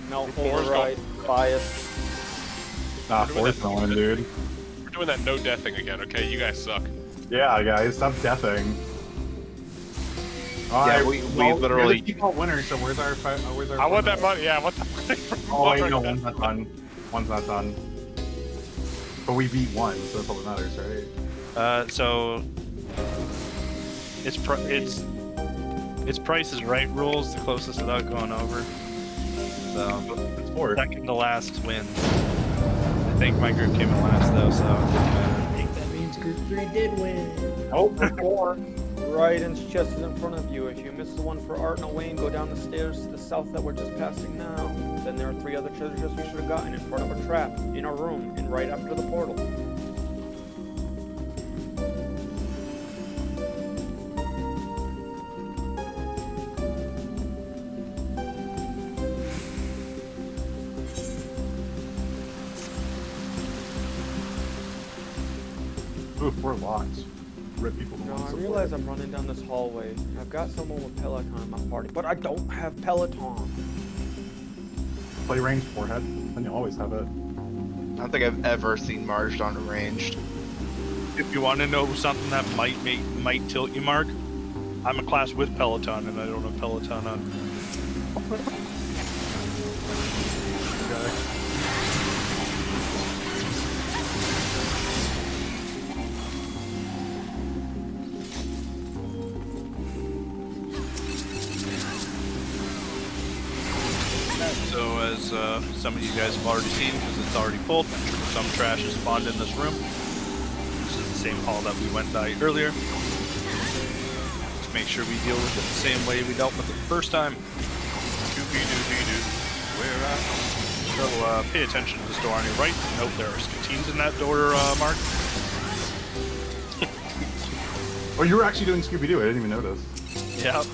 No, Four's override, bias. Nah, 4's going, dude. We're doing that no death thing again, okay? You guys suck. Yeah, guys, stop deathing. Yeah, we literally. You're the default winner, so where's our? I want that money. Yeah, I want the money from. Oh wait, no, one's not done. One's not done. But we beat 1, so that's all that matters, right? So it's It's Price is Right rules, the closest without going over. So, it's 4. Second to last wins. I think my group came in last though, so it didn't matter. I think that means Group 3 did win. Oh, 4. Raiden's chest is in front of you. If you miss the one for Art and Wayne, go down the stairs to the south that we're just passing now. Then there are 3 other treasure chests we should have gotten in front of a trap, in a room, and right after the portal. Ooh, 4 locked. Rip people. No, I realize I'm running down this hallway. I've got someone with Peloton in my party, but I don't have Peloton. Play ranged forehead, and you always have it. I don't think I've ever seen Marged on a ranged. If you want to know something that might tilt you, Mark, I'm a class with Peloton, and I don't have Peloton on. Okay. So as some of you guys have already seen, because it's already pulled, some trash has spawned in this room. This is the same hall that we went by earlier. Let's make sure we deal with it the same way we dealt with it the first time. So pay attention to this door on your right. Note there are scatines in that door, Mark. Oh, you were actually doing Scooby-Doo. I didn't even notice. Yep.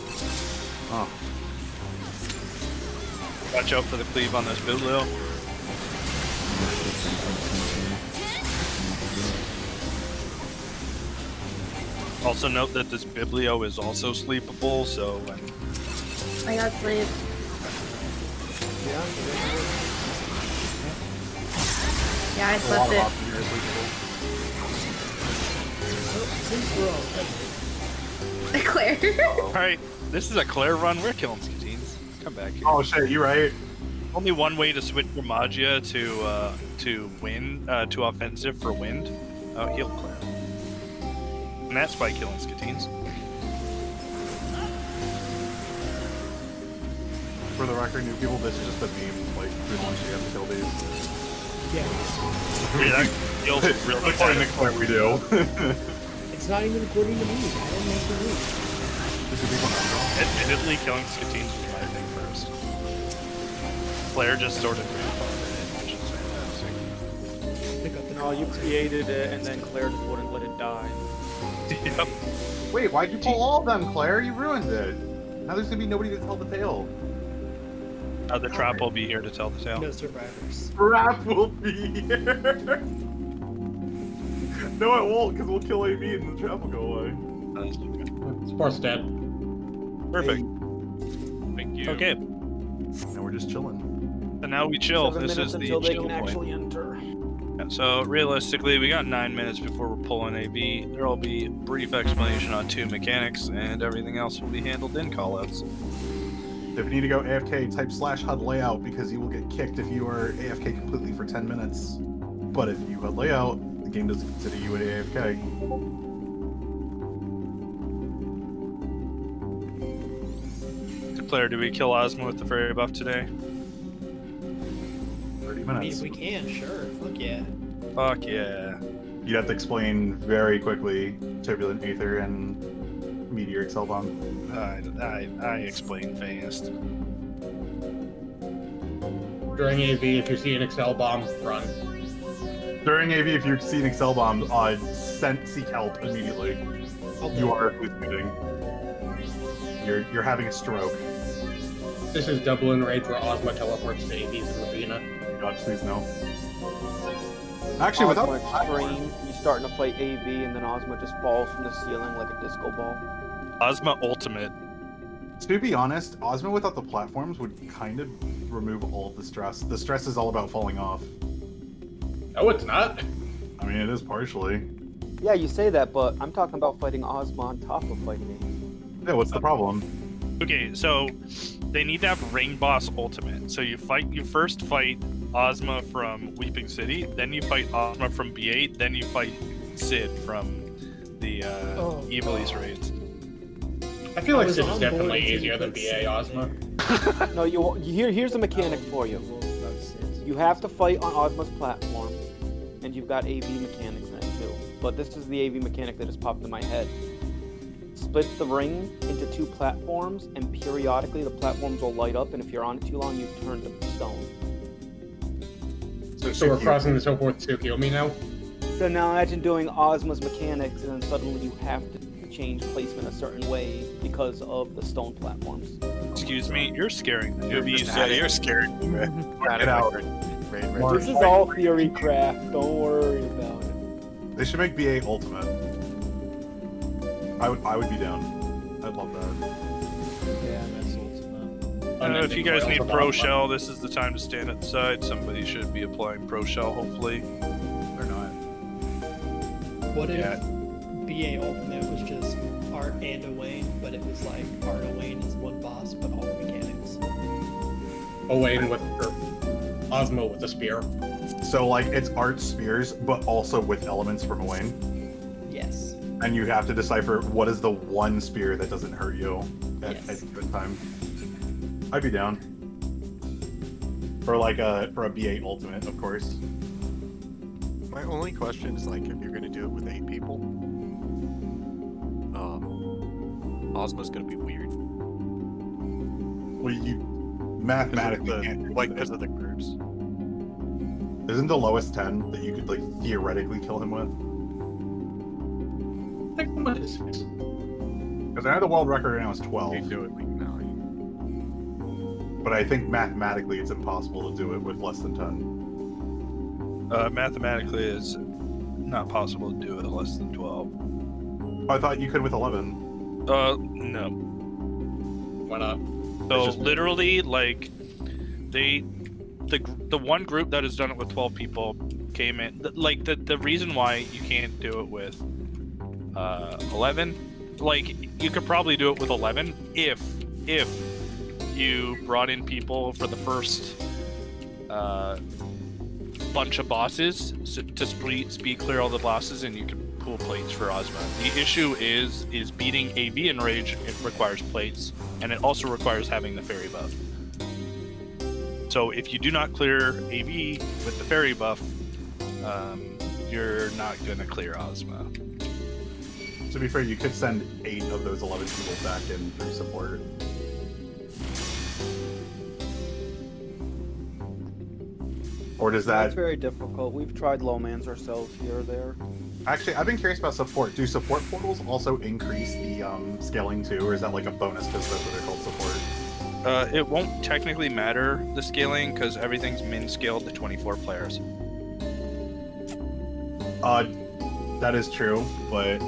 Oh. Watch out for the cleave on this Biblio. Also note that this Biblio is also sleepable, so when... I got sleep. Yeah, I slept it. Since we're all Claire. Alright, this is a Claire run. We're killing scatines. Come back here. Oh shit, you right. Only one way to switch from Magia to wind, to offensive for wind. Heal Claire. And that's by killing scatines. For the record, new people, this is just a meme. Like, we want you to kill these. Yeah. Yeah, that feels really According to Claire, we do. It's not even according to me. I didn't make the rule. Admittedly, killing scatines was my thing first. Claire just sort of grandfathered it, which is fantastic. No, you created it, and then Claire just wouldn't let it die. Yep. Wait, why'd you pull all of them, Claire? You ruined it. Now there's gonna be nobody to tell the tale. The trap will be here to tell the tale. No survivors. Trap will be here. No, it won't, because we'll kill AB and the trap will go away. Sports dead. Perfect. Thank you. Okay. Now we're just chilling. So now we chill. 7 This minutes is the until they chill can point. actually enter. Yeah, so realistically, we got 9 minutes before we're pulling AB. There will be a brief explanation on 2 mechanics, and everything else will be handled in callouts. If you need to go AFK, type /HUD layout because you will get kicked if you are AFK completely for 10 minutes. But if you HUD layout, the game doesn't consider you an AFK. Claire, do we kill Ozma with the fairy buff today? 30 I mean, minutes. if we can, sure. Fuck yeah. Fuck yeah. You'd have to explain very quickly Turbulent Aether and Meteor Excel Bomb. I explain fast. During AV, if you see an Excel bomb, run. During AV, if you see an Excel Bomb, seek help immediately. You are hallucinating. You're having a stroke. This is Dublin Raid where Ozma teleports to AV's in Ravina. God, please no. Actually, without extreme, you starting to play AV and then Ozma just falls from the ceiling like a disco ball. Ozma Ultimate. To be honest, Ozma without the platforms would kind of remove all of the stress. The stress is all about falling off. No, it's not. I mean, it is partially. Yeah, you say that, but I'm talking about fighting Ozma on top of fighting AV. Yeah, what's the problem? Okay, so they need to have Ring Boss Ultimate. So you first fight Ozma from Weeping City, then you fight Ozma from B8, then you fight Sid from the Evilise raids. I feel like was this is on board definitely until you easier than put BA Ozma. No, here's a mechanic for you. You have to fight on Ozma's platform, and you've got AV mechanics then too. But this is the AV mechanic that just popped in my head. Split the ring into 2 platforms, and periodically the platforms will light up, and if you're on it too long, you turn to stone. So we're crossing this over with Tsukiyomi now? So now imagine doing Ozma's mechanics, and then suddenly you have to change placement a certain way because of the stone platforms. Excuse me, you're scaring the newbies. You're scaring me. Get out. This is all theory craft. Don't worry about it. They should make BA Ultimate. I would be down. I'd love that. Yeah, that's ultimate. If you guys need Pro Shell, this is the time to stand at the side. Somebody should be applying Pro Shell, hopefully. They're not. What if BA Ultimate was just Art and Owain, but it was like Art Owain is one boss, but all the mechanics? Owain with her Ozma with the spear. So like it's Art spears, but also with elements from Owain. Yes. And you have to decipher what is the one spear that doesn't hurt you at a good time. I'd be down. For a BA Ultimate, of course. My only question is like if you're gonna do it with 8 people, Ozma's gonna be weird. Well, you mathematically can't because of the groups. Isn't the lowest 10 that you could like theoretically kill him with? I think what is 6? Because I know the world record right now is 12. You can do it like 9. But I think mathematically it's impossible to do it with less than 10. Mathematically, it's not possible to do it with less than 12. I thought you could with 11. No. Why not? So literally, like, the one group that has done it with 12 people came in. Like the reason why you can't do it with 11, like you could probably do it with 11 if you brought in people for the first bunch of bosses to speed clear all the bosses, and you can pull plates for Ozma. The issue is beating AV in Rage. It requires plates, and it also requires having the fairy buff. So if you do not clear AV with the fairy buff, you're not gonna clear Ozma. To be fair, you could send 8 of those 11 people back in through support. Or does that... That's very difficult. We've tried Lowmans ourselves here or there. Actually, I've been curious about support. Do support portals also increase the scaling too, or is that like a bonus because that's what they're called, support? It won't technically matter, the scaling, because everything's min-scaled to 24 players. That is true, but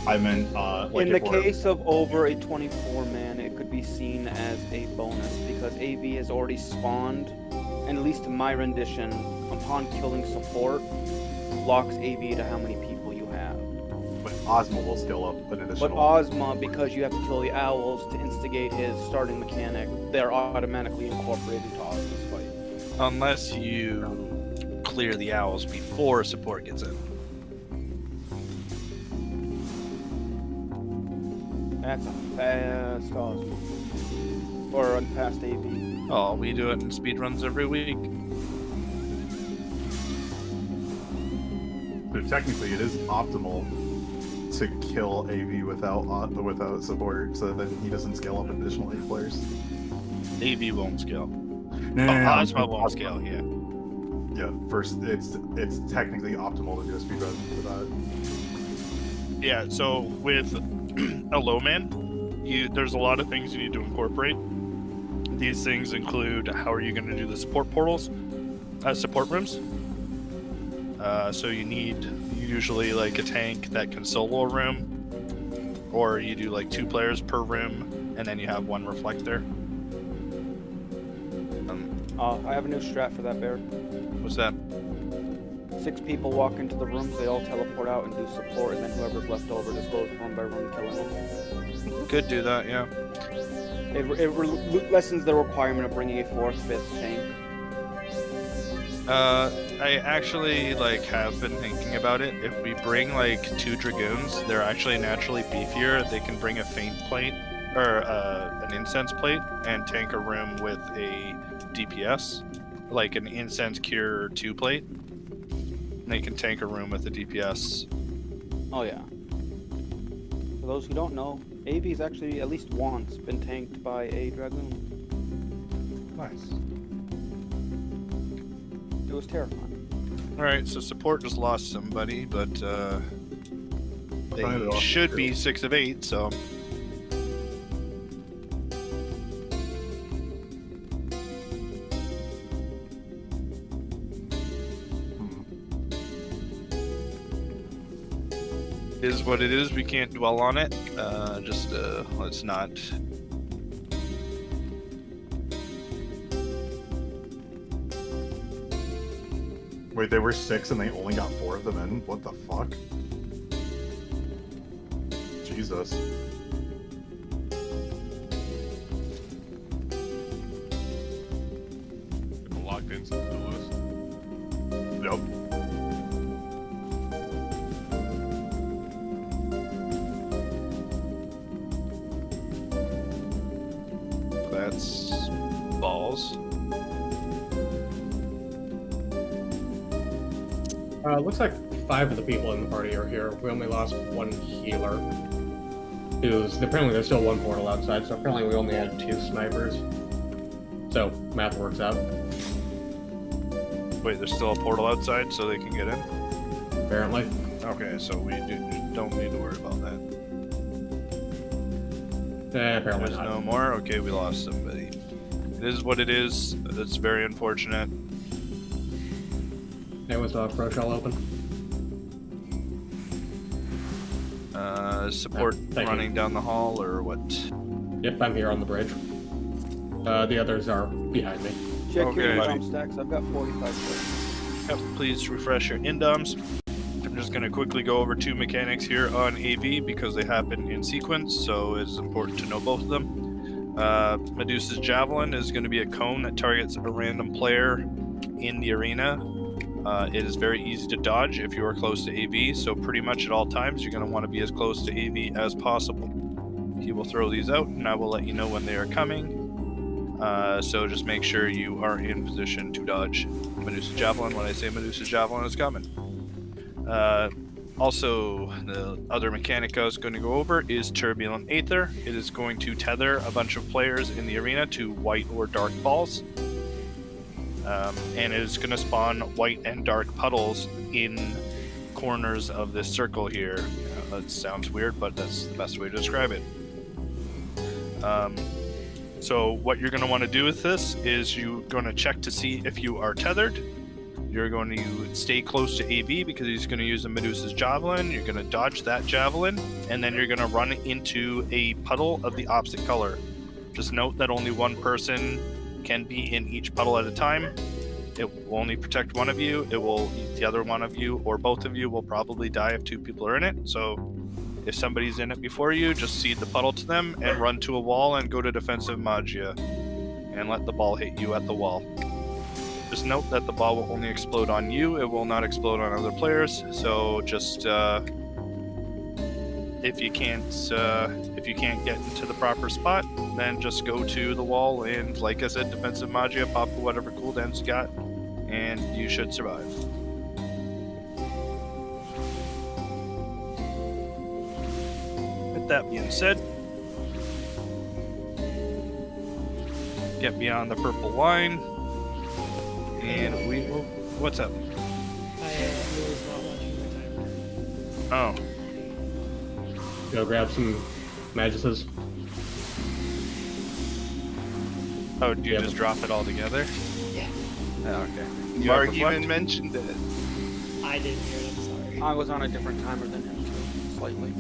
I meant, like in the case of over a 24-man, it could be seen as a bonus, because AV has already spawned, and at least in my rendition, upon killing support, locks AV to how many people you have. But Ozma will scale up an additional... But Ozma, because you have to kill the owls to instigate his starting mechanic, they're automatically incorporated into Ozma's fight. Unless you clear the owls before support gets in. That's a fast Ozma. Or a fast AV. Oh, we do it in speedruns every week. So technically, it is optimal to kill AV without support, so that he doesn't scale up additional 8 players. AV won't scale. No, Ozma won't scale. Yeah. Yeah. First, it's technically optimal to do a speedrun for that. Yeah. So with a low man, there's a lot of things you need to incorporate. These things include how are you going to do the support portals, support rooms. So you need usually like a tank that can solo a room, or you do like 2 players per room, and then you have 1 reflector. I have a new strat for that, Bear. What's that? 6 people walk into the rooms, they all teleport out and do support, and then whoever's left over just goes room by room killing them. Could do that, yeah. It lessens the requirement of bringing a 4th, 5th tank. I actually have been thinking about it. If we bring 2 dragoons, they're actually naturally beefier. They can bring a feint plate, or an incense plate and tank a room with a DPS, like an incense cure 2 plate. And they can tank a room with a DPS. Oh yeah. For those who don't know, AV's actually at least once been tanked by a Dragoon. Nice. It was terrifying. Alright, so support just lost somebody, but they should be 6 of 8, so... Is what it is, we can't dwell on it. Let's not... Wait, they were 6 and they only got 4 of them in? What the fuck? Jesus. Locked in some the list. Yep. That's balls. Looks like 5 of the people in the party are here. We only lost 1 healer. Apparently there's still 1 portal outside, so apparently we only had 2 snipers. So, math works out. Wait, there's still a portal outside so they can get in? Apparently. Okay, so we don't need to worry about that. Apparently There's not. no more? Okay, we lost somebody. It is what it is. It's very unfortunate. Anyone still have Pro Shell open? Support running down the hall or what? Yep, I'm here on the bridge. The others are behind me. Check your Okay. indom stacks. I've got 45 points. Yep, please refresh your indoms. I'm just going to quickly go over 2 mechanics here on AV because they happen in sequence, so it's important to know both of them. Medusa's Javelin is going to be a cone that targets a random player in the arena. It is very easy to dodge if you are close to AV, so pretty much at all times you're going to want to be as close to AV as possible. He will throw these out, and I will let you know when they are coming. So just make sure you are in position to dodge Medusa's Javelin when I say Medusa's Javelin is coming. Also, the other mechanic I was going to go over is Turbulent Aether. It is going to tether a bunch of players in the arena to white or dark balls. And it is going to spawn white and dark puddles in corners of this circle here. That sounds weird, but that's the best way to describe it. So what you're going to want to do with this is you're going to check to see if you are tethered. You're going to stay close to AV because he's going to use a Medusa's Javelin. You're going to dodge that Javelin, and then you're going to run into a puddle of the opposite color. Just note that only one person can be in each puddle at a time. It will only protect one of you. The other one of you or both of you will probably die if 2 people are in it. So if somebody's in it before you, just cede the puddle to them and run to a wall and go to defensive magia and let the ball hit you at the wall. Just note that the ball will only explode on you. It will not explode on other players. So just if you can't get into the proper spot, then just go to the wall and, like I said, defensive magia, pop whatever cooldowns you got, and you should survive. With that being said, get beyond the purple line, and we will. What's up? I was not watching the timer. Oh. Go grab some Maguses. Oh, do you just drop it all together? Yeah. Oh, okay. Mark even mentioned it. I didn't hear it, I'm sorry. I was on a different timer than him, too, slightly.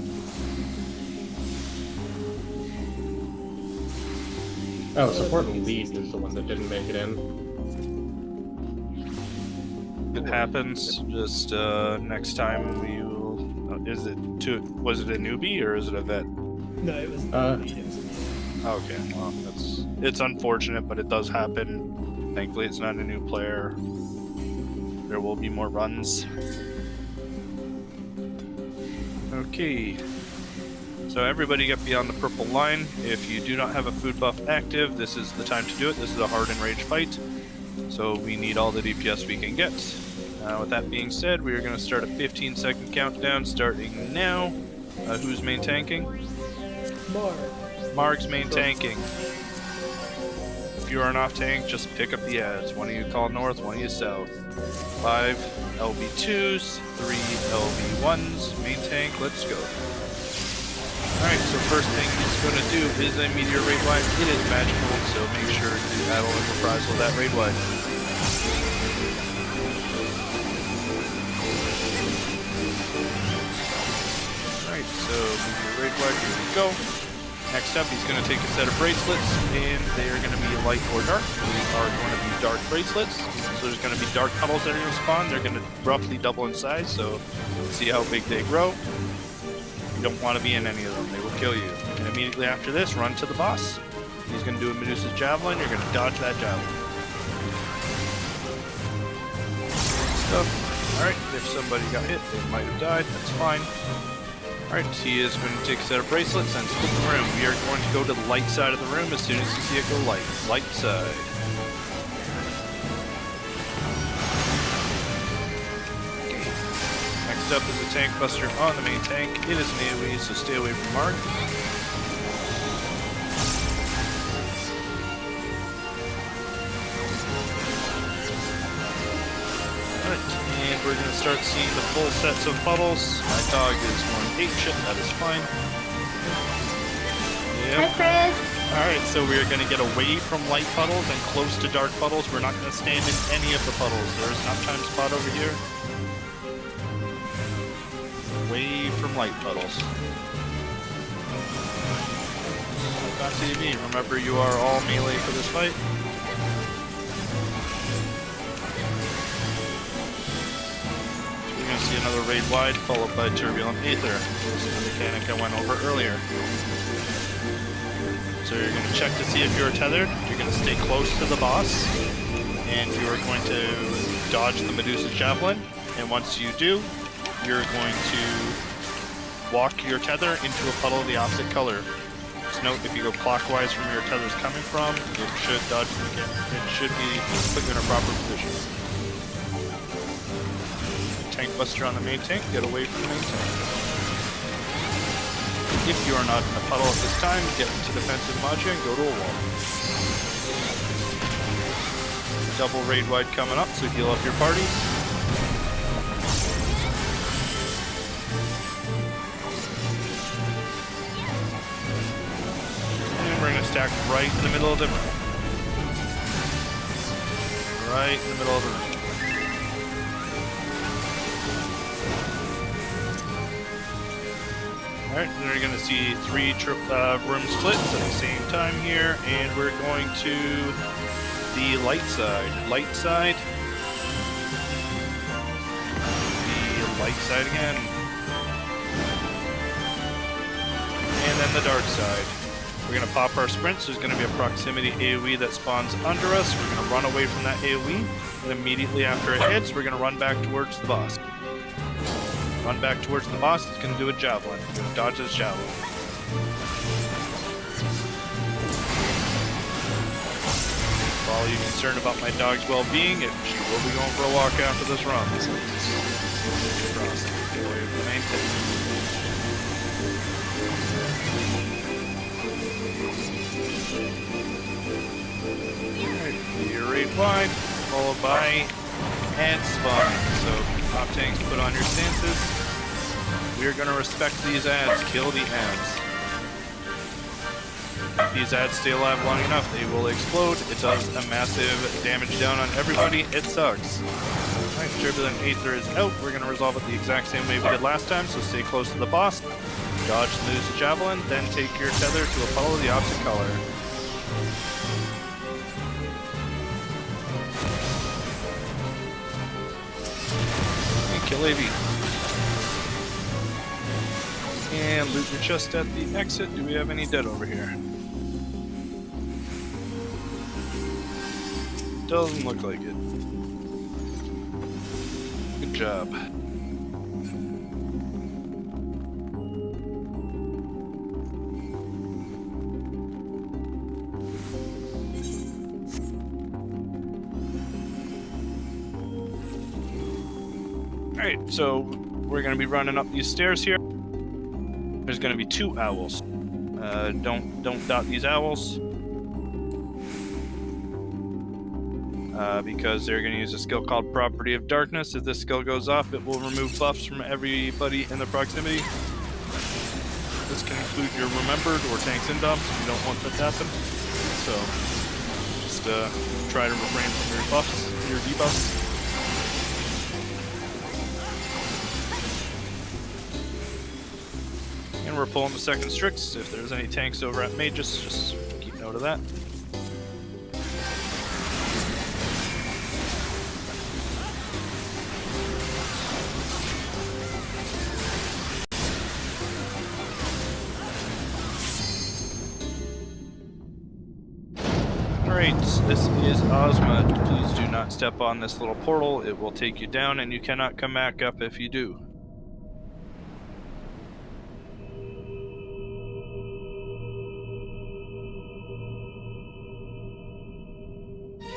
Oh, support lead is the one that didn't make it in. It happens. Just next time we will. Was it a newbie or is it a vet? No, it was Okay, well, it's unfortunate, but it does happen. Thankfully, it's not a new player. There will be more runs. Okay. So everybody get beyond the purple line. If you do not have a food buff active, this is the time to do it. This is a hard and rage fight. So we need all the DPS we can get. With that being said, we are going to start a 15-second countdown starting now. Who's main tanking? Marg's main tanking. If you are an off tank, just pick up the ads. One of you call north, one of you south. 5 LB2s, 3 LB1s, main tank, let's go. Alright, so first thing he's going to do is a meteor raid wide. It is magical, so make sure to battle and reprisal that raid wide. Alright, so meteor raid wide, here we go. Next up, he's going to take a set of bracelets, and they are going to be light or dark. These are going to be dark bracelets. So there's going to be dark puddles that are going to spawn. They're going to roughly double in size, so see how big they grow. You don't want to be in any of them. They will kill you. And immediately after this, run to the boss. He's going to do a Medusa's Javelin. You're going to dodge that javelin. Stuff. Alright, if somebody got hit, they might have died. That's fine. Alright, he is going to take a set of bracelets and split the room. We are going to go to the light side of the room as soon as you see it go light. Light side. Okay. Next up is a tank buster on the main tank. It is an AoE, so stay away from Mark. And we're going to start seeing the full sets of puddles. My dog is going apeshit, that is fine. Yep. Hi, Chris. Alright, so we are going to get away from light puddles and close to dark puddles. We're not going to stand in any of the puddles. There is an uptime spot over here. Away from light puddles. Back to me. Remember, you are all melee for this fight. See another raid wide, followed by Turbulent Aether. This is the mechanic I went over earlier. So you're going to check to see if you're tethered. You're going to stay close to the boss, and you are going to dodge the Medusa's Javelin. And once you do, you're going to walk your tether into a puddle of the opposite color. Just note, if you go clockwise from where your tether is coming from, it should dodge the mechanic. It should be put you in a proper position. Tank buster on the main tank, get away from the main tank. If you are not in a puddle at this time, get into defensive Magia and go to a wall. Double raid wide coming up, so heal up your parties. And we're going to stack right in the middle of the room. Right in the middle of the room. Alright, then we're going to see 3 room splits at the same time here, and we're going to the light side. Light side. The light side again. And then the dark side. We're going to pop our sprints. There's going to be a proximity AoE that spawns under us. We're going to run away from that AoE, and immediately after it hits, we're going to run back towards the boss. Run back towards the boss, it's going to do a javelin. We're going to dodge this javelin. For all you concerned about my dog's well-being, she will be going for a walk after this run. So get away from the main tank. Alright, your raid wide, followed by ad spawn. So, top tanks, put on your stances. We are going to respect these ads, kill the ads. If these ads stay alive long enough, they will explode. It does a massive damage down on everybody. It sucks. Alright, Turbulent Aether is out. We're going to resolve it the exact same way we did last time, so stay close to the boss. Dodge the Medusa's Javelin, then take your tether to a puddle of the opposite color. And kill AV. And loot your chest at the exit. Do we have any dead over here? Doesn't look like it. Good job. Alright, so we're going to be running up these stairs here. There's going to be 2 owls. Don't dot these owls. Because they're going to use a skill called Property of Darkness. If this skill goes off, it will remove buffs from everybody in the proximity. This can include your remembered or tanks and dumps if you don't want that to happen. So, just try to refrain from your buffs, your debuffs. And we're pulling the second Strix. If there's any tanks over at Magus, just keep note of that. Alright, this is Ozma. Please do not step on this little portal. It will take you down and you cannot come back up if you do.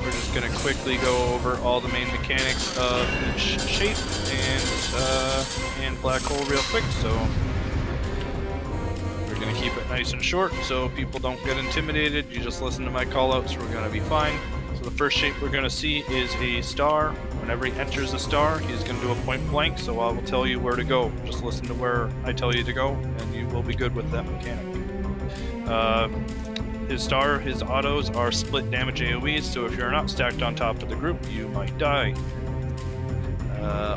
We're just going to quickly go over all the main mechanics of each shape and black hole real quick. So we're going to keep it nice and short so people don't get intimidated. You just listen to my callouts, we're going to be fine. So the first shape we're going to see is a star. Whenever he enters a star, he's going to do a point blank, so I will tell you where to go. Just listen to where I tell you to go, and you will be good with that mechanic. His star, his autos are split damage AoEs, so if you're not stacked on top of the group, you might die.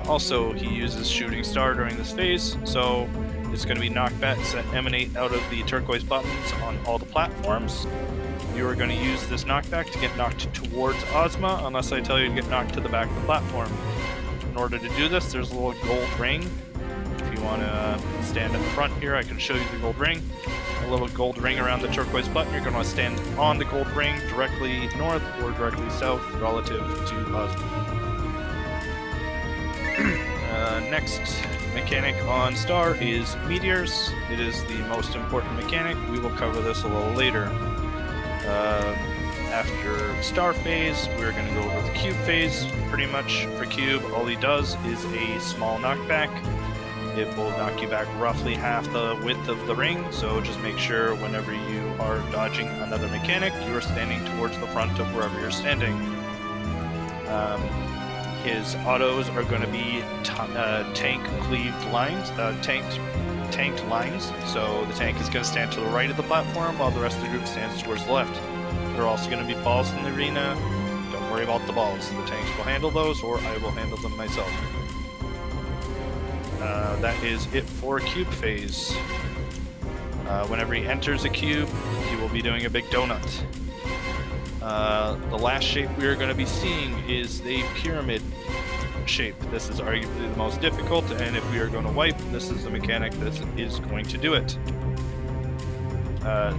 Also, he uses shooting star during this phase, so it's going to be knockbacks that emanate out of the turquoise buttons on all the platforms. You are going to use this knockback to get knocked towards Ozma, unless I tell you to get knocked to the back of the platform. In order to do this, there's a little gold ring. If you want to stand in the front here, I can show you the gold ring. A little gold ring around the turquoise button. You're going to want to stand on the gold ring directly north or directly south relative to Ozma. Next mechanic on Star is Meteors. It is the most important mechanic. We will cover this a little later. After Star phase, we're going to go over the Cube phase. Pretty much for Cube, all he does is a small knockback. It will knock you back roughly half the width of the ring, so just make sure whenever you are dodging another mechanic, you are standing towards the front of wherever you're standing. His autos are going to be tank-cleaved lines, tanked lines, so the tank is going to stand to the right of the platform while the rest of the group stands towards the left. There are also going to be balls in the arena. Don't worry about the balls. The tanks will handle those, or I will handle them myself. That is it for Cube phase. Whenever he enters a cube, he will be doing a big donut. The last shape we are going to be seeing is the pyramid shape. This is arguably the most difficult, and if we are going to wipe, this is the mechanic that is going to do it.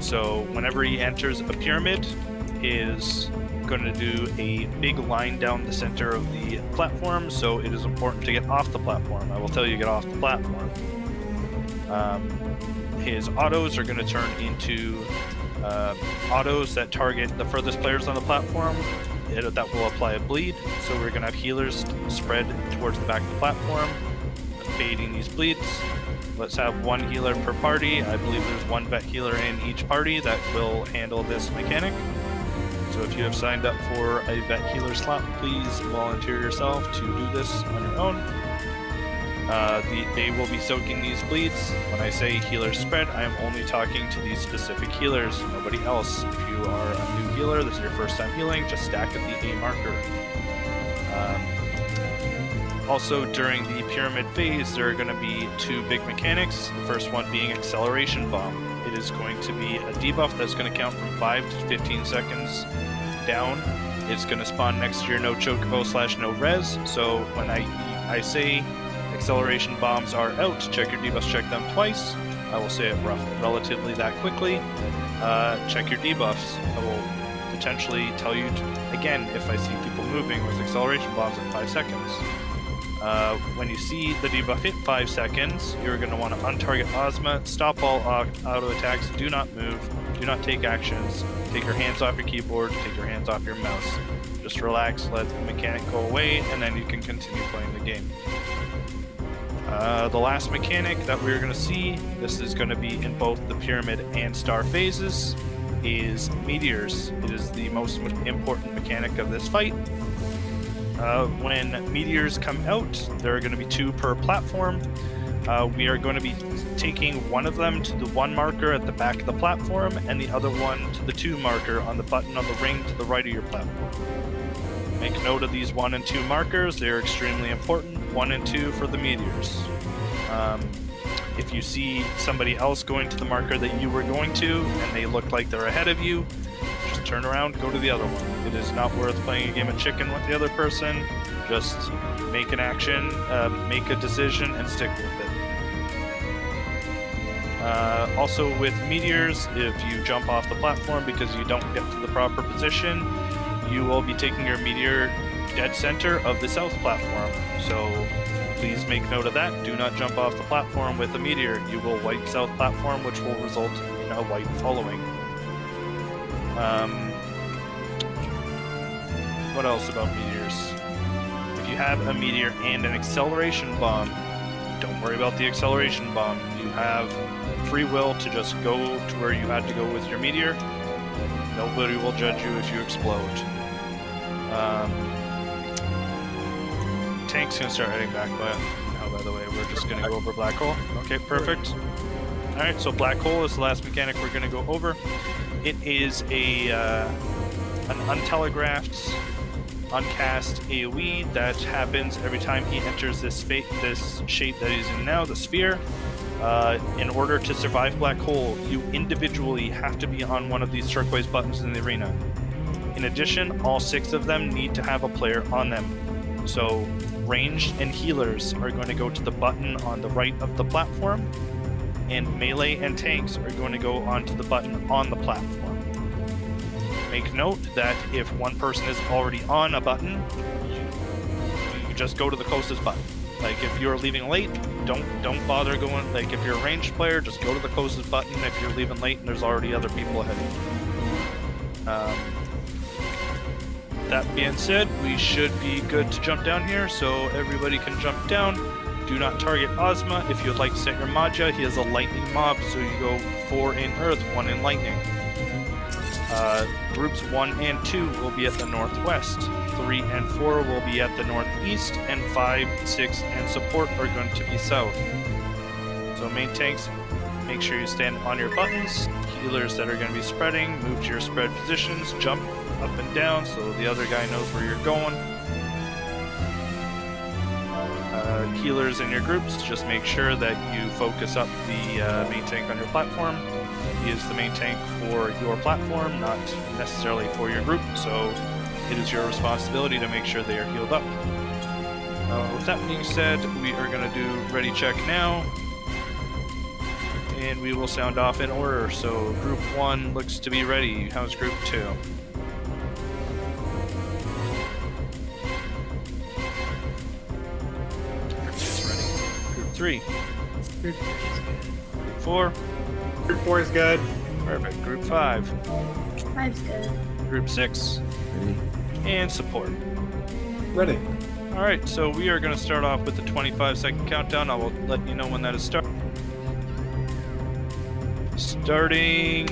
So whenever he enters a pyramid, is going to do a big line down the center of the platform, so it is important to get off the platform. I will tell you to get off the platform. His autos are going to turn into autos that target the furthest players on the platform. That will apply a bleed, so we're going to have healers spread towards the back of the platform, baiting these bleeds. Let's have one healer per party. I believe there's one vet healer in each party that will handle this mechanic. So if you have signed up for a vet healer slot, please volunteer yourself to do this on your own. They will be soaking these bleeds. When I say healer spread, I am only talking to these specific healers, nobody else. If you are a new healer, this is your first time healing, just stack at the A marker. Also, during the pyramid phase, there are going to be 2 big mechanics. The first one being Acceleration Bomb. It is going to be a debuff that's going to count from 5 to 15 seconds down. It's going to spawn next to your no chocobo/no res. So when I say acceleration bombs are out, check your debuffs, check them twice. I will say it relatively that quickly. Check your debuffs. I will potentially tell you again if I see people moving with acceleration bombs at 5 seconds. When you see the debuff hit 5 seconds, you're going to want to untarget Ozma, stop all auto attacks, do not move, do not take actions, take your hands off your keyboard, take your hands off your mouse. Just relax, let the mechanic go away, and then you can continue playing the game. The last mechanic that we're going to see, this is going to be in both the pyramid and star phases, is meteors. It is the most important mechanic of this fight. When meteors come out, there are going to be 2 per platform. We are going to be taking one of them to the 1 marker at the back of the platform and the other one to the 2 marker on the button on the ring to the right of your platform. Make note of these 1 and 2 markers. They're extremely important. 1 and 2 for the meteors. If you see somebody else going to the marker that you were going to and they look like they're ahead of you, just turn around, go to the other one. It is not worth playing a game of chicken with the other person. Just make an action, make a decision, and stick with it. Also with meteors, if you jump off the platform because you don't get to the proper position, you will be taking your meteor dead center of the south platform. So please make note of that. Do not jump off the platform with a meteor. You will wipe south platform, which will result in a white following. What else about meteors? If you have a meteor and an acceleration bomb, don't worry about the acceleration bomb. You have free will to just go to where you had to go with your meteor. Nobody will judge you if you explode. Tank's gonna start heading back, but by the way, we're just gonna go over black hole. Okay, perfect. Alright, so black hole is the last mechanic we're gonna go over. It is an untelegraphed, uncast AoE that happens every time he enters this shape that he's in now, the sphere. In order to survive black hole, you individually have to be on one of these turquoise buttons in the arena. In addition, all 6 of them need to have a player on them. So ranged and healers are going to go to the button on the right of the platform, and melee and tanks are going to go onto the button on the platform. Make note that if one person is already on a button, you just go to the closest button. Like if you're leaving late, don't bother going. Like if you're a ranged player, just go to the closest button. If you're leaving late and there's already other people ahead of you. That being said, we should be good to jump down here, so everybody can jump down. Do not target Ozma. If you'd like to set your Maja, he has a lightning mob, so you go 4 in earth, 1 in lightning. Groups 1 and 2 will be at the northwest. 3 and 4 will be at the northeast, and 5, 6, and support are going to be south. So main tanks, make sure you stand on your buttons. Healers that are going to be spreading, move to your spread positions, jump up and down so the other guy knows where you're going. Healers in your groups, just make sure that you focus up the main tank on your platform. He is the main tank for your platform, not necessarily for your group, so it is your responsibility to make sure they are healed up. With that being said, we are going to do ready check now, and we will sound off in order. So group 1 looks to be ready. How's group 2? Group 3. Group 3 is good. Group 4. Group 4 is good. Perfect. Group 5. 5's good. Group 6. Ready? And support. Ready. Alright, so we are going to start off with the 25-second countdown. I will let you know when that is starting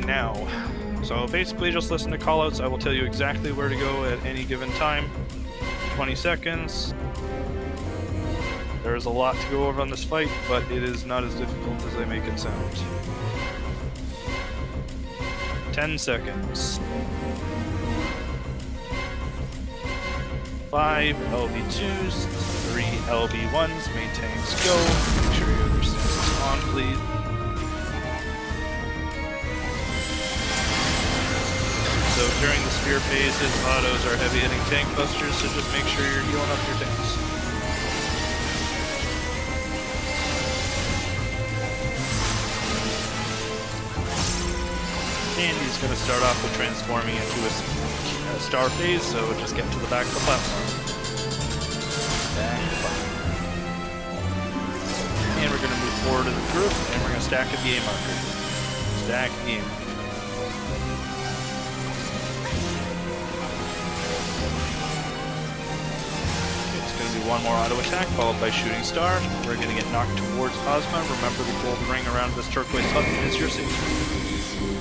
now. So basically just listen to callouts. I will tell you exactly where to go at any given time. 20 seconds. There is a lot to go over on this fight, but it is not as difficult as they make it sound. 10 seconds. 5 LB2s, 3 LB1s, main tanks go. Make sure your other stance is on, please. So during the spear phases, autos are heavy hitting tank busters, so just make sure you're healing up your tanks. And he's going to start off with transforming into a star phase, so just get to the back of the platform. Back of the platform. And we're going to move forward to the group, and we're going to stack a VA marker. Stack VA marker. It's going to do one more auto attack, followed by shooting star. We're gonna get knocked towards Ozma. Remember, the gold ring around this turquoise button is your safe.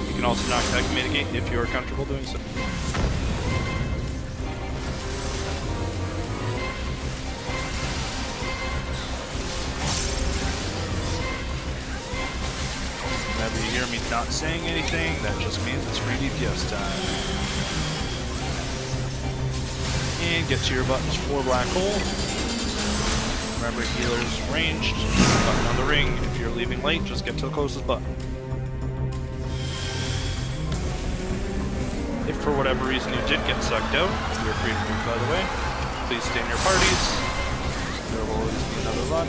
You can also knock back mitigate if you are comfortable doing so. Whenever you hear me not saying anything, that just means it's free DPS time. And get to your buttons for black hole. Remember, healer's ranged. Button on the ring. If you're leaving late, just get to the closest button. If for whatever reason you did get sucked out, you're free to move, by the way. Please stay in your parties. There will always be another run.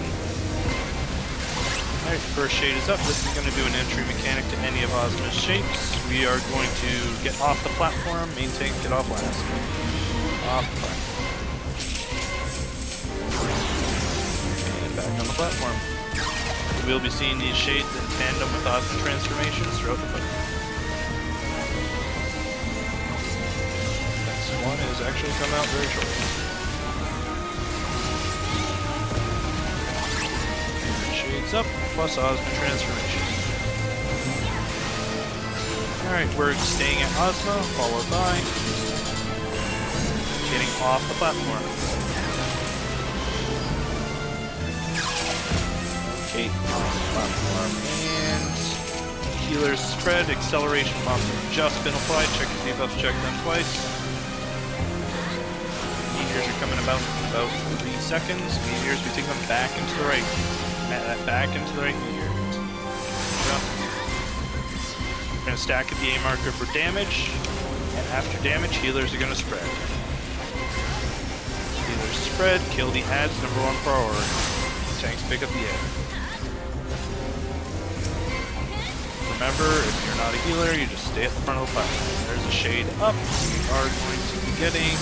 Alright, first shade is up. This is going to do an entry mechanic to any of Ozma's shapes. We are going to get off the platform, maintain, get off last. Off the platform. And back on the platform. We'll be seeing these shades in tandem with Ozma transformations throughout the fight. Next one is actually coming out very shortly. Shades up, plus Ozma transformation. Alright, we're staying at Ozma, followed by getting off the platform. Okay, off the platform, and healers spread, acceleration bombs have just been applied, check your debuffs, check them twice. Meteors are coming about 3 seconds. Meteors, we take them back into the right. Back into the right meteor. We're going to stack at the A marker for damage, and after damage, healers are going to spread. Healers spread, kill the ads, #1 priority. Tanks pick up the air. Remember, if you're not a healer, you just stay at the front of the platform. There's a shade up. We are going to be getting...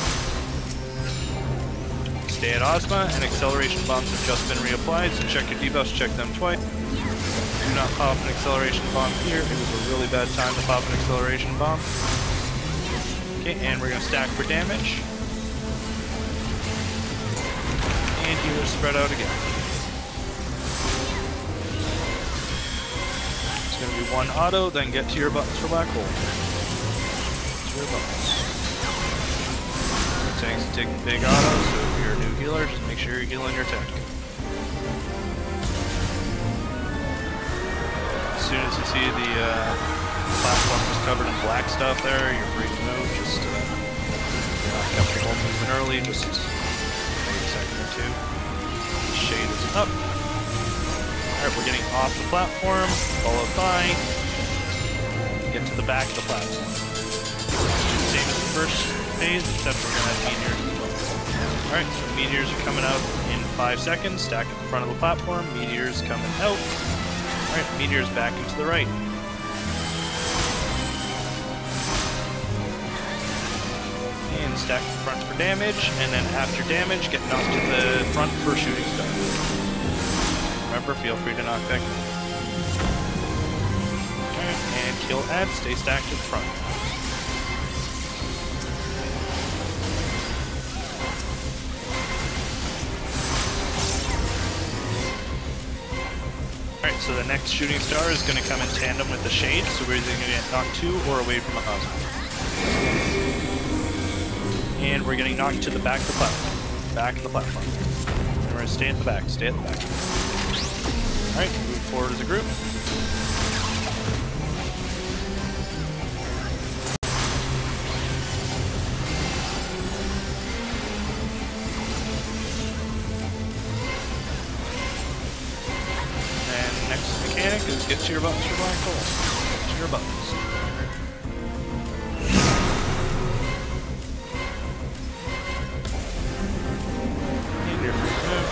Stay at Ozma, and acceleration bombs have just been reapplied, so check your debuffs, check them twice. Do not pop an acceleration bomb here. It was a really bad time to pop an acceleration bomb. Okay, and we're going to stack for damage. And healers spread out again. It's going to be one auto, then get to your buttons for black hole. To your buttons. Tanks take the big auto, so if you're a new healer, just make sure you're healing your tank. As soon as you see the platform is covered in black stuff there, you're free to move. Just if you're not comfortable moving early, just wait a second or two. The shade is up. Alright, we're getting off the platform, followed by get to the back of the platform. Same as the first phase, except we're going to have meteors as well. Alright, so meteors are coming out in 5 seconds. Stack at the front of the platform. Meteors coming out. Alright, meteors back into the right. And stack the front for damage, and then after damage, get knocked to the front for shooting star. Remember, feel free to knock back. Alright, and kill ads, stay stacked to the front. Alright, so the next shooting star is going to come in tandem with the shade, so we're either going to get knocked to or away from a Ozma. And we're getting knocked to the back of the platform. Back of the platform. And we're going to stay at the back, stay at the back. Alright, move forward as a group. Mechanic is get to your buttons for black hole. Get to your buttons. And you're free to move.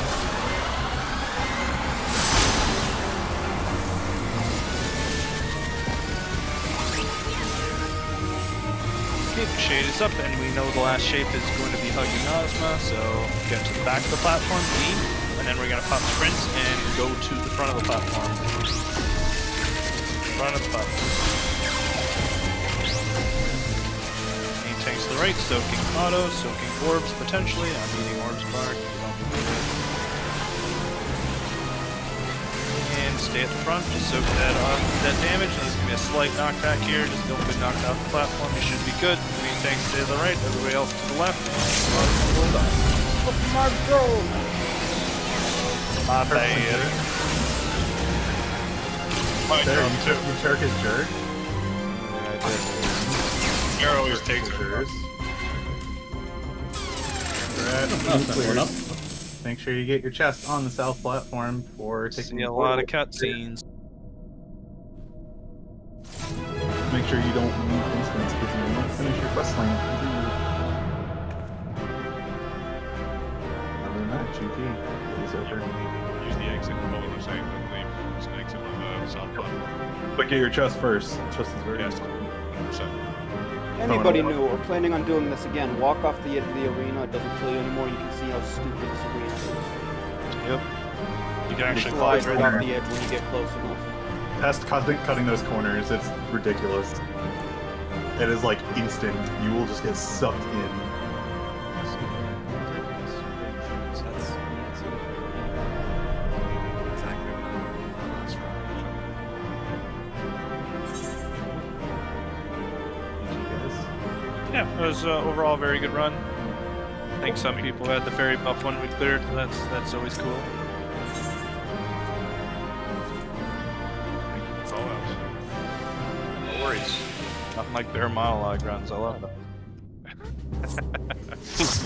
Okay, the shade is up, and we know the last shape is going to be hugging Ozma, so get to the back of the platform, B. And then we're going to pop sprints and go to the front of the platform. Front of the platform. Main tanks to the right, soaking auto, soaking orbs potentially. I'm eating orbs back. And stay at the front, just soak that damage. There's gonna be a slight knockback here, just don't get knocked off the platform. You should be good. Green tanks stay to the right, everybody else to the left. My God! My bad. My There, you Turkish jerk. Yeah, I did. Arrow always takes it. Make sure you get your chest on the south platform for taking See a lot of cutscenes. Make sure you don't leave instance because you won't finish your quest line. Other than that, GP. It's over. Use the exit mode or something and leave snakes in the south platform. But get your chest first. Chest is very Yes. important. 100%. Anybody new or planning on doing this again, walk off the edge of the arena. It doesn't kill you anymore. You can see how stupid this arena is. Yep. You can actually slide close right off the edge when you get close enough. Test cutting those corners. It's ridiculous. It is like instant. You will just get sucked in. Yeah, it was overall a very good run. I think some people had the fairy buff one we cleared. That's always cool. That's all else. No worries. Nothing like their monologue runs. I love that.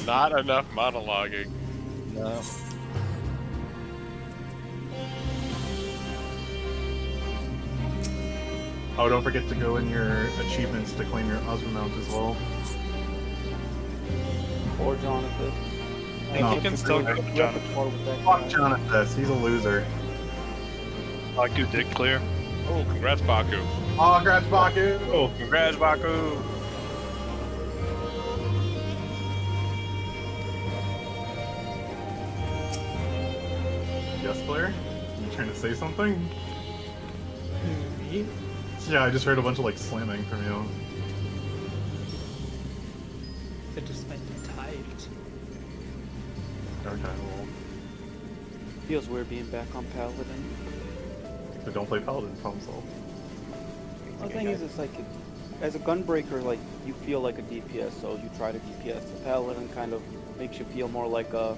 Not enough monologuing. No. Oh, don't forget to go in your achievements to claim your Ozma mount as well. Or Jonathan. I think you can still go to Jonathan. Fuck Jonathan, he's a loser. Baku did clear. Oh, congrats, Baku. Oh, congrats, Baku! Oh, congrats, Baku! Yes, Claire? You trying to say something? Me? Yeah, I just heard a bunch of like slamming from you. I typed. Okay, well, Feels weird being back on Paladin. so don't play Paladin, problem solved. The thing is, it's like, as a gunbreaker, like, you feel like a DPS, so you try to DPS. The Paladin kind of makes you feel more like a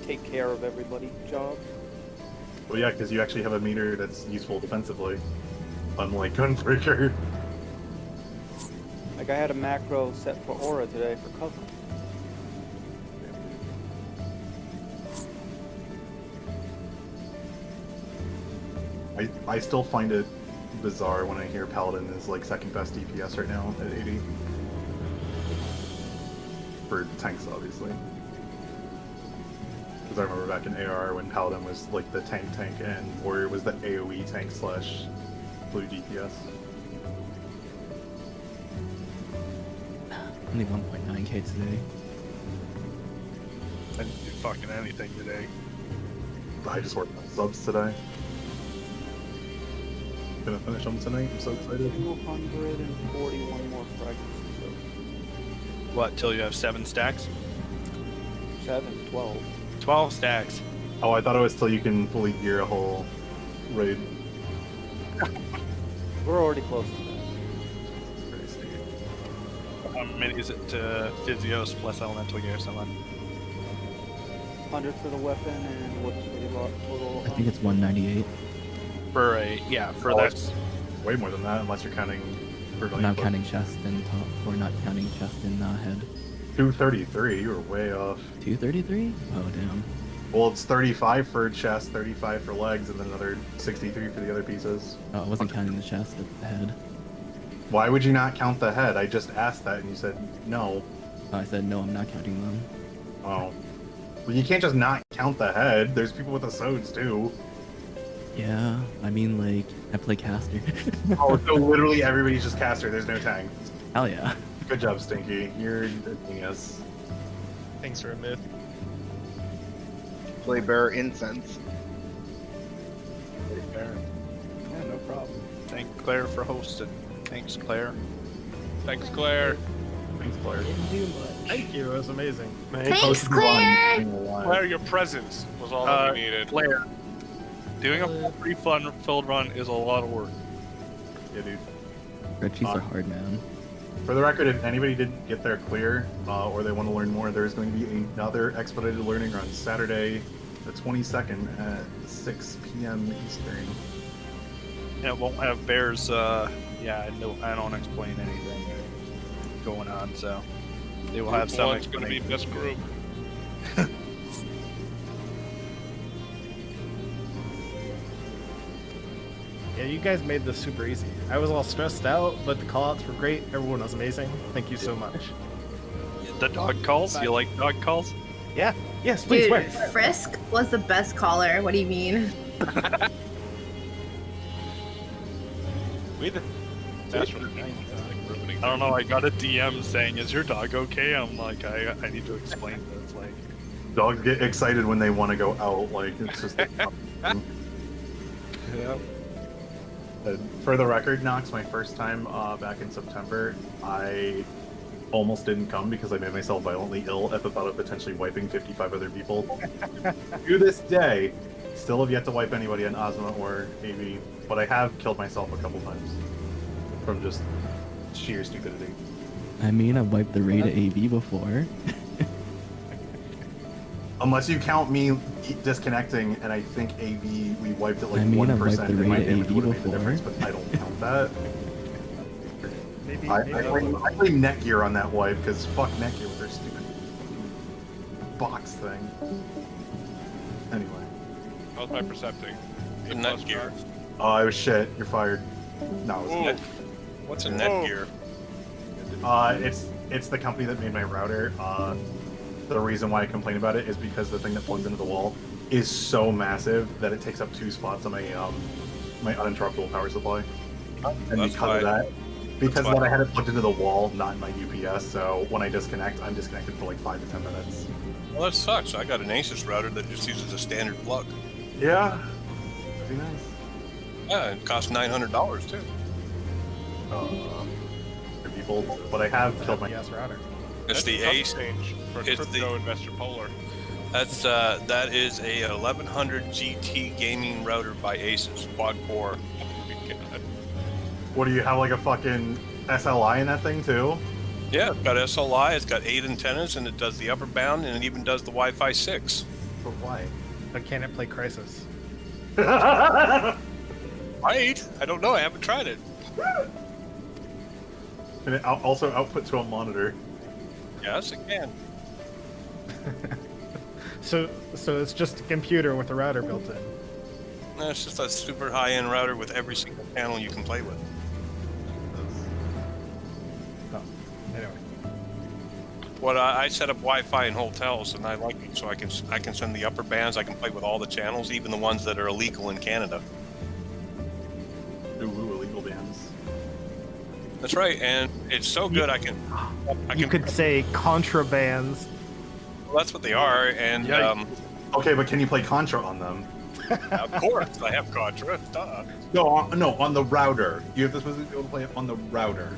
take care of everybody job. Well, yeah, because you actually have a meter that's useful defensively, unlike Gunbreaker. Like, I had a macro set for Aura today for cover. I still find it bizarre when I hear Paladin is like second best DPS right now at 80. For tanks, obviously. Because I remember back in AR when Paladin was like the tank and Warrior was the AoE tank slash blue DPS. Only 1.9k today. I didn't do fucking anything today. I just worked on subs today. Gonna finish them tonight, I'm so excited. 241 more fragments. What, till you have 7 stacks? 7, 12. 12 stacks. Oh, I thought it was till you can fully gear a whole raid. We're already close to that. How many is it to Physios plus Elemental Gear, someone? 100 for the weapon, and what's the total? I think it's 198. For a, yeah, for Oh, that's... way more than that, unless you're counting... Not counting chest and top, or not counting chest and head. 233, you were way off. 233? Oh, damn. Well, it's 35 for chest, 35 for legs, and then another 63 for the other pieces. Oh, I wasn't counting the chest or the head. Why would you not count the head? I just asked that and you said no. Oh, I said no, I'm not counting them. Oh. Well, you can't just not count the head. There's people with the swords too. Yeah, I mean, like, I play caster. Oh, so literally everybody's just caster. There's no tank. Hell yeah. Good job, Stinky. You're a genius. Thanks for a myth. Play bear incense. Yeah, no problem. Thank Claire for hosting. Thanks, Claire. Thanks, Claire. Thanks, Blair. Didn't do much. Thank you. It was amazing. Thanks, Claire! Claire, your presence was all that we needed. Blair, doing a free fun filled run is a lot of work. Yeah, dude. Spreadsheets are hard, man. For the record, if anybody didn't get there clear, or they want to learn more, there's going to be another expedited learning on Saturday, the 22nd at 6 p.m. Eastern. And it won't have bears. Yeah, no, I don't explain anything going on, so they will have some It's going to be explanation. best group. Yeah, you guys made this super easy. I was all stressed out, but the callouts were great. Everyone was amazing. Thank you so much. The dog calls? You like dog calls? Yeah. Yes, please. Dude, Where? Frisk was the best caller. What do you mean? We the best from I don't know. I got a DM saying, "Is your dog okay?" I'm like, I need to explain this. Like, Dogs get excited when they want to go out. Like it's just. Yeah. For the record, Knox, my first time back in September, I almost didn't come because I made myself violently ill at the thought of potentially wiping 55 other people. To this day, still have yet to wipe anybody on Ozma or AV, but I have killed myself a couple times from just sheer stupidity. I mean, I've wiped the raid at AV before. Unless you count me disconnecting, and I think AV we wiped it like I mean, I've 1%, wiped the and my raid at damage AV would have made the before. difference, but I don't count that. Maybe. I blame Netgear on that wipe, because fuck Netgear with their stupid box thing. Anyway. How's my percepting? The Netgear. Oh, it was shit. You're fired. No, it was Oof. net. What's a Netgear? It's the company that made my router. The reason why I complain about it is because the thing that plugs into the wall is so massive that it takes up 2 spots on my my uninterruptible power supply. And That's because of that, That's I had it plugged into the wall, not in my UPS, so when I disconnect, I'm disconnected for like 5 to 10 minutes. Well, that sucks. I got an Asus router that just uses a standard plug. Yeah. That'd be nice. Yeah, it costs $900 too. For people, but I have killed my router. It's the That's Ace. change for It's crypto the. investor polar. That's that is a 1100 GT gaming router by Asus, quad core. What do you have, like a fucking SLI in that thing too? Yeah, it's got SLI, it's got 8 antennas, and it does the upper bound, and it even does the Wi-Fi 6. But why? But can it play Crisis? Right? I don't know. I haven't tried it. And it also output to a monitor. Yes, it can. So it's just a computer with a router built in. No, it's just a super high-end router with every single panel you can play with. Oh, anyway. What I set up Wi-Fi in hotels, and I like it, so I can send the upper bands. I can play with all the channels, even the ones that are illegal in Canada. Ooh, illegal bands. That's right, and it's so good. You could say contrabands. Well, that's what they are, and Okay, but can you play Contra on them? of course I have Contra. Duh. No, on the router. You have to supposed to be able to play it on the router.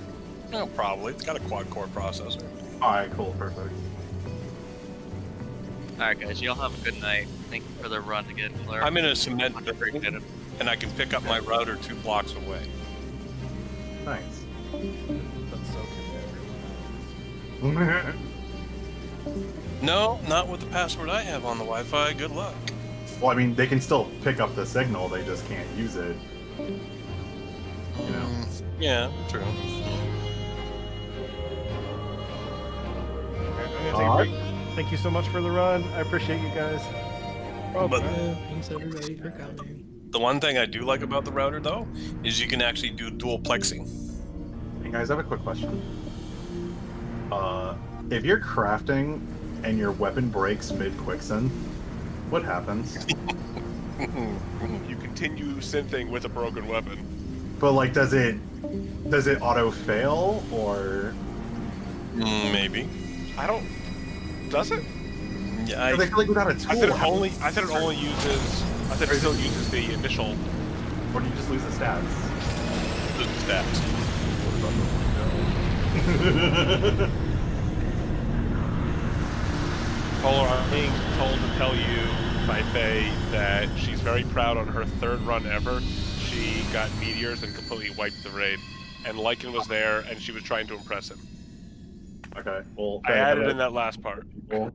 No, probably. It's got a quad-core processor. All right, cool, perfect. Alright, guys, y'all have a good night. Thank you for the run again, Claire. I'm in a cement building, and I can pick up my router 2 blocks away. Nice. That's so No, not with the password I have on the Wi-Fi. Good luck. Well, I mean, they can still pick up the signal, they just can't use it. You know? Yeah, true. Thank you so much for the run. I appreciate you guys. But Thanks everybody for coming. the one thing I do like about the router, though, is you can actually do dual plexing. Hey guys, I have a quick question. If you're crafting and your weapon breaks mid-quicksynth, what happens? You continue synthing with a broken weapon. But like, does it auto fail or? Maybe. I don't. Does it? Yeah, I feel like without a tool. I said it only uses. I said it still uses the initial. Or do you just lose the stats? The stats. Polar, I'm being told to tell you by Faye that she's very proud on her 3rd run ever. She got meteors and completely wiped the raid. And Lycan was there, and she was trying to impress him. Okay, well, I added in that last part. People,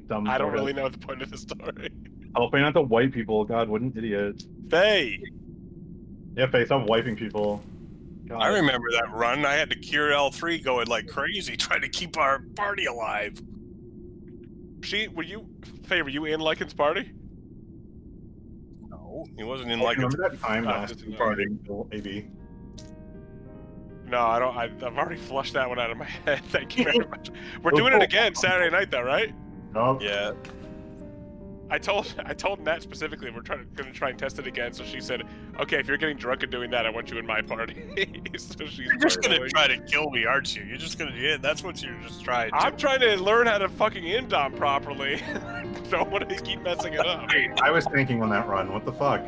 dumb I don't forehead. really know the point of the story. Helping out the white people. God, what an idiot. Faye! Yeah, Faye, stop wiping people. God. I remember that run. I had to cure L3 going like crazy, trying to keep our party alive. Faye, were you in Lycan's party? No, he wasn't in Oh, Lycan's remember that time last party, AB? No, I don't. I've already flushed that one out of my head. Thank you very much. We're doing it again Saturday night, though, right? Nope. Yeah. I told Nat specifically we're going to try and test it again. So she said, "Okay, if you're getting drunk and doing that, I want you in my party." So You're just gonna try to kill me, aren't you? You're just gonna, yeah, that's what you're just trying to. I'm trying to learn how to fucking indom properly. Don't want to keep messing it up. Hey, I was tanking on that run. What the fuck?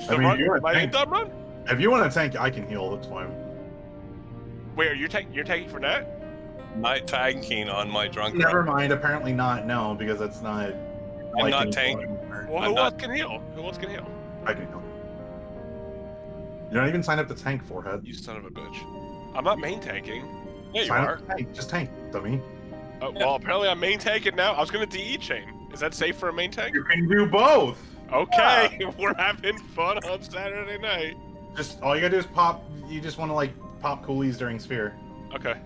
My indom run? If you want to tank, I can heal. That's fine. Wait, you're tanking for Nat? Not tanking on my drunk run. Never mind. Apparently not. No, because that's not. I'm not tanking. Well, who else can heal? Who else can heal? I can heal. You don't even sign up to tank, forehead. You son of a bitch. I'm not main tanking. Yeah, you Sign are. up to tank. Just tank, dummy. Well, apparently I'm main tanking now. I was gonna DE chain. Is that safe for a main tank? You can do both. Okay, Yeah. We're having fun on Saturday night. Just all you gotta do is pop. You just want to like pop coolies during sphere. Okay.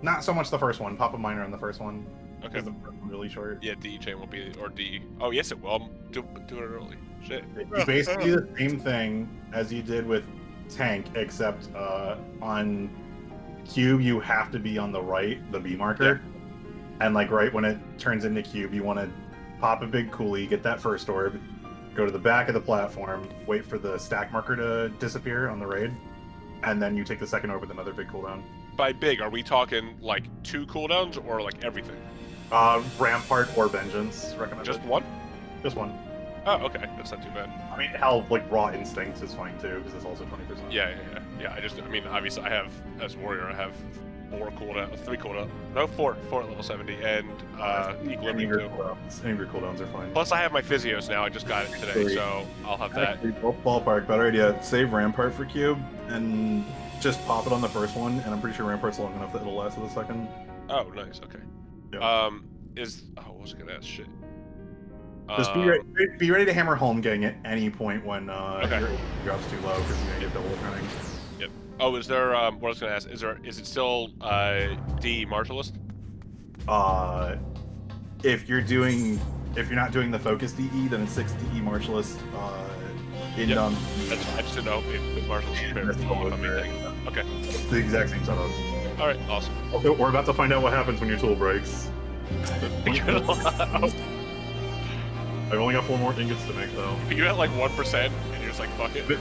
Not so much the first one. Pop a minor on the first one. Okay. The first one's really short. Yeah, DE chain will be or DE. Oh yes, it will. Do it early. Shit. You basically do the same thing as you did with tank, except on cube you have to be on the right, the B marker, and like right when it turns into cube, you want to pop a big coolie, get that first orb, go to the back of the platform, wait for the stack marker to disappear on the raid, and then you take the second orb with another big cooldown. By big, are we talking like 2 cooldowns or like everything? Rampart or Vengeance recommended. Just one? Just one. Oh, okay. That's not too bad. I mean, hell, like Raw Instincts is fine too, because it's also 20%. Yeah. I mean, obviously, I have as warrior, I have 3 cooldown. No, 4 at level 70, and Equilibrium too. Any of your cooldowns are fine. Plus, I have my physios now. I just got it today, so I'll have that. Actually, ballpark, better idea. Save Rampart for cube and just pop it on the first one, and I'm pretty sure Rampart's long enough that it'll last to the second. Oh, nice. Okay. Yeah. What was I gonna ask? Shit. Just be ready to hammer home getting at any point when your AP drops too low because you're gonna get double running. Yep. Oh, is there? What I was gonna ask is it still D martialist? If you're not doing the focus DE, then it's 6 DE martialist. That's fine. I just didn't know if the martialist is paired with Okay. It's the exact same setup. All right. Awesome. Okay, we're about to find out what happens when your tool breaks. I've only got 4 more ingots to make, though. You're at like 1%, and you're just like, fuck it.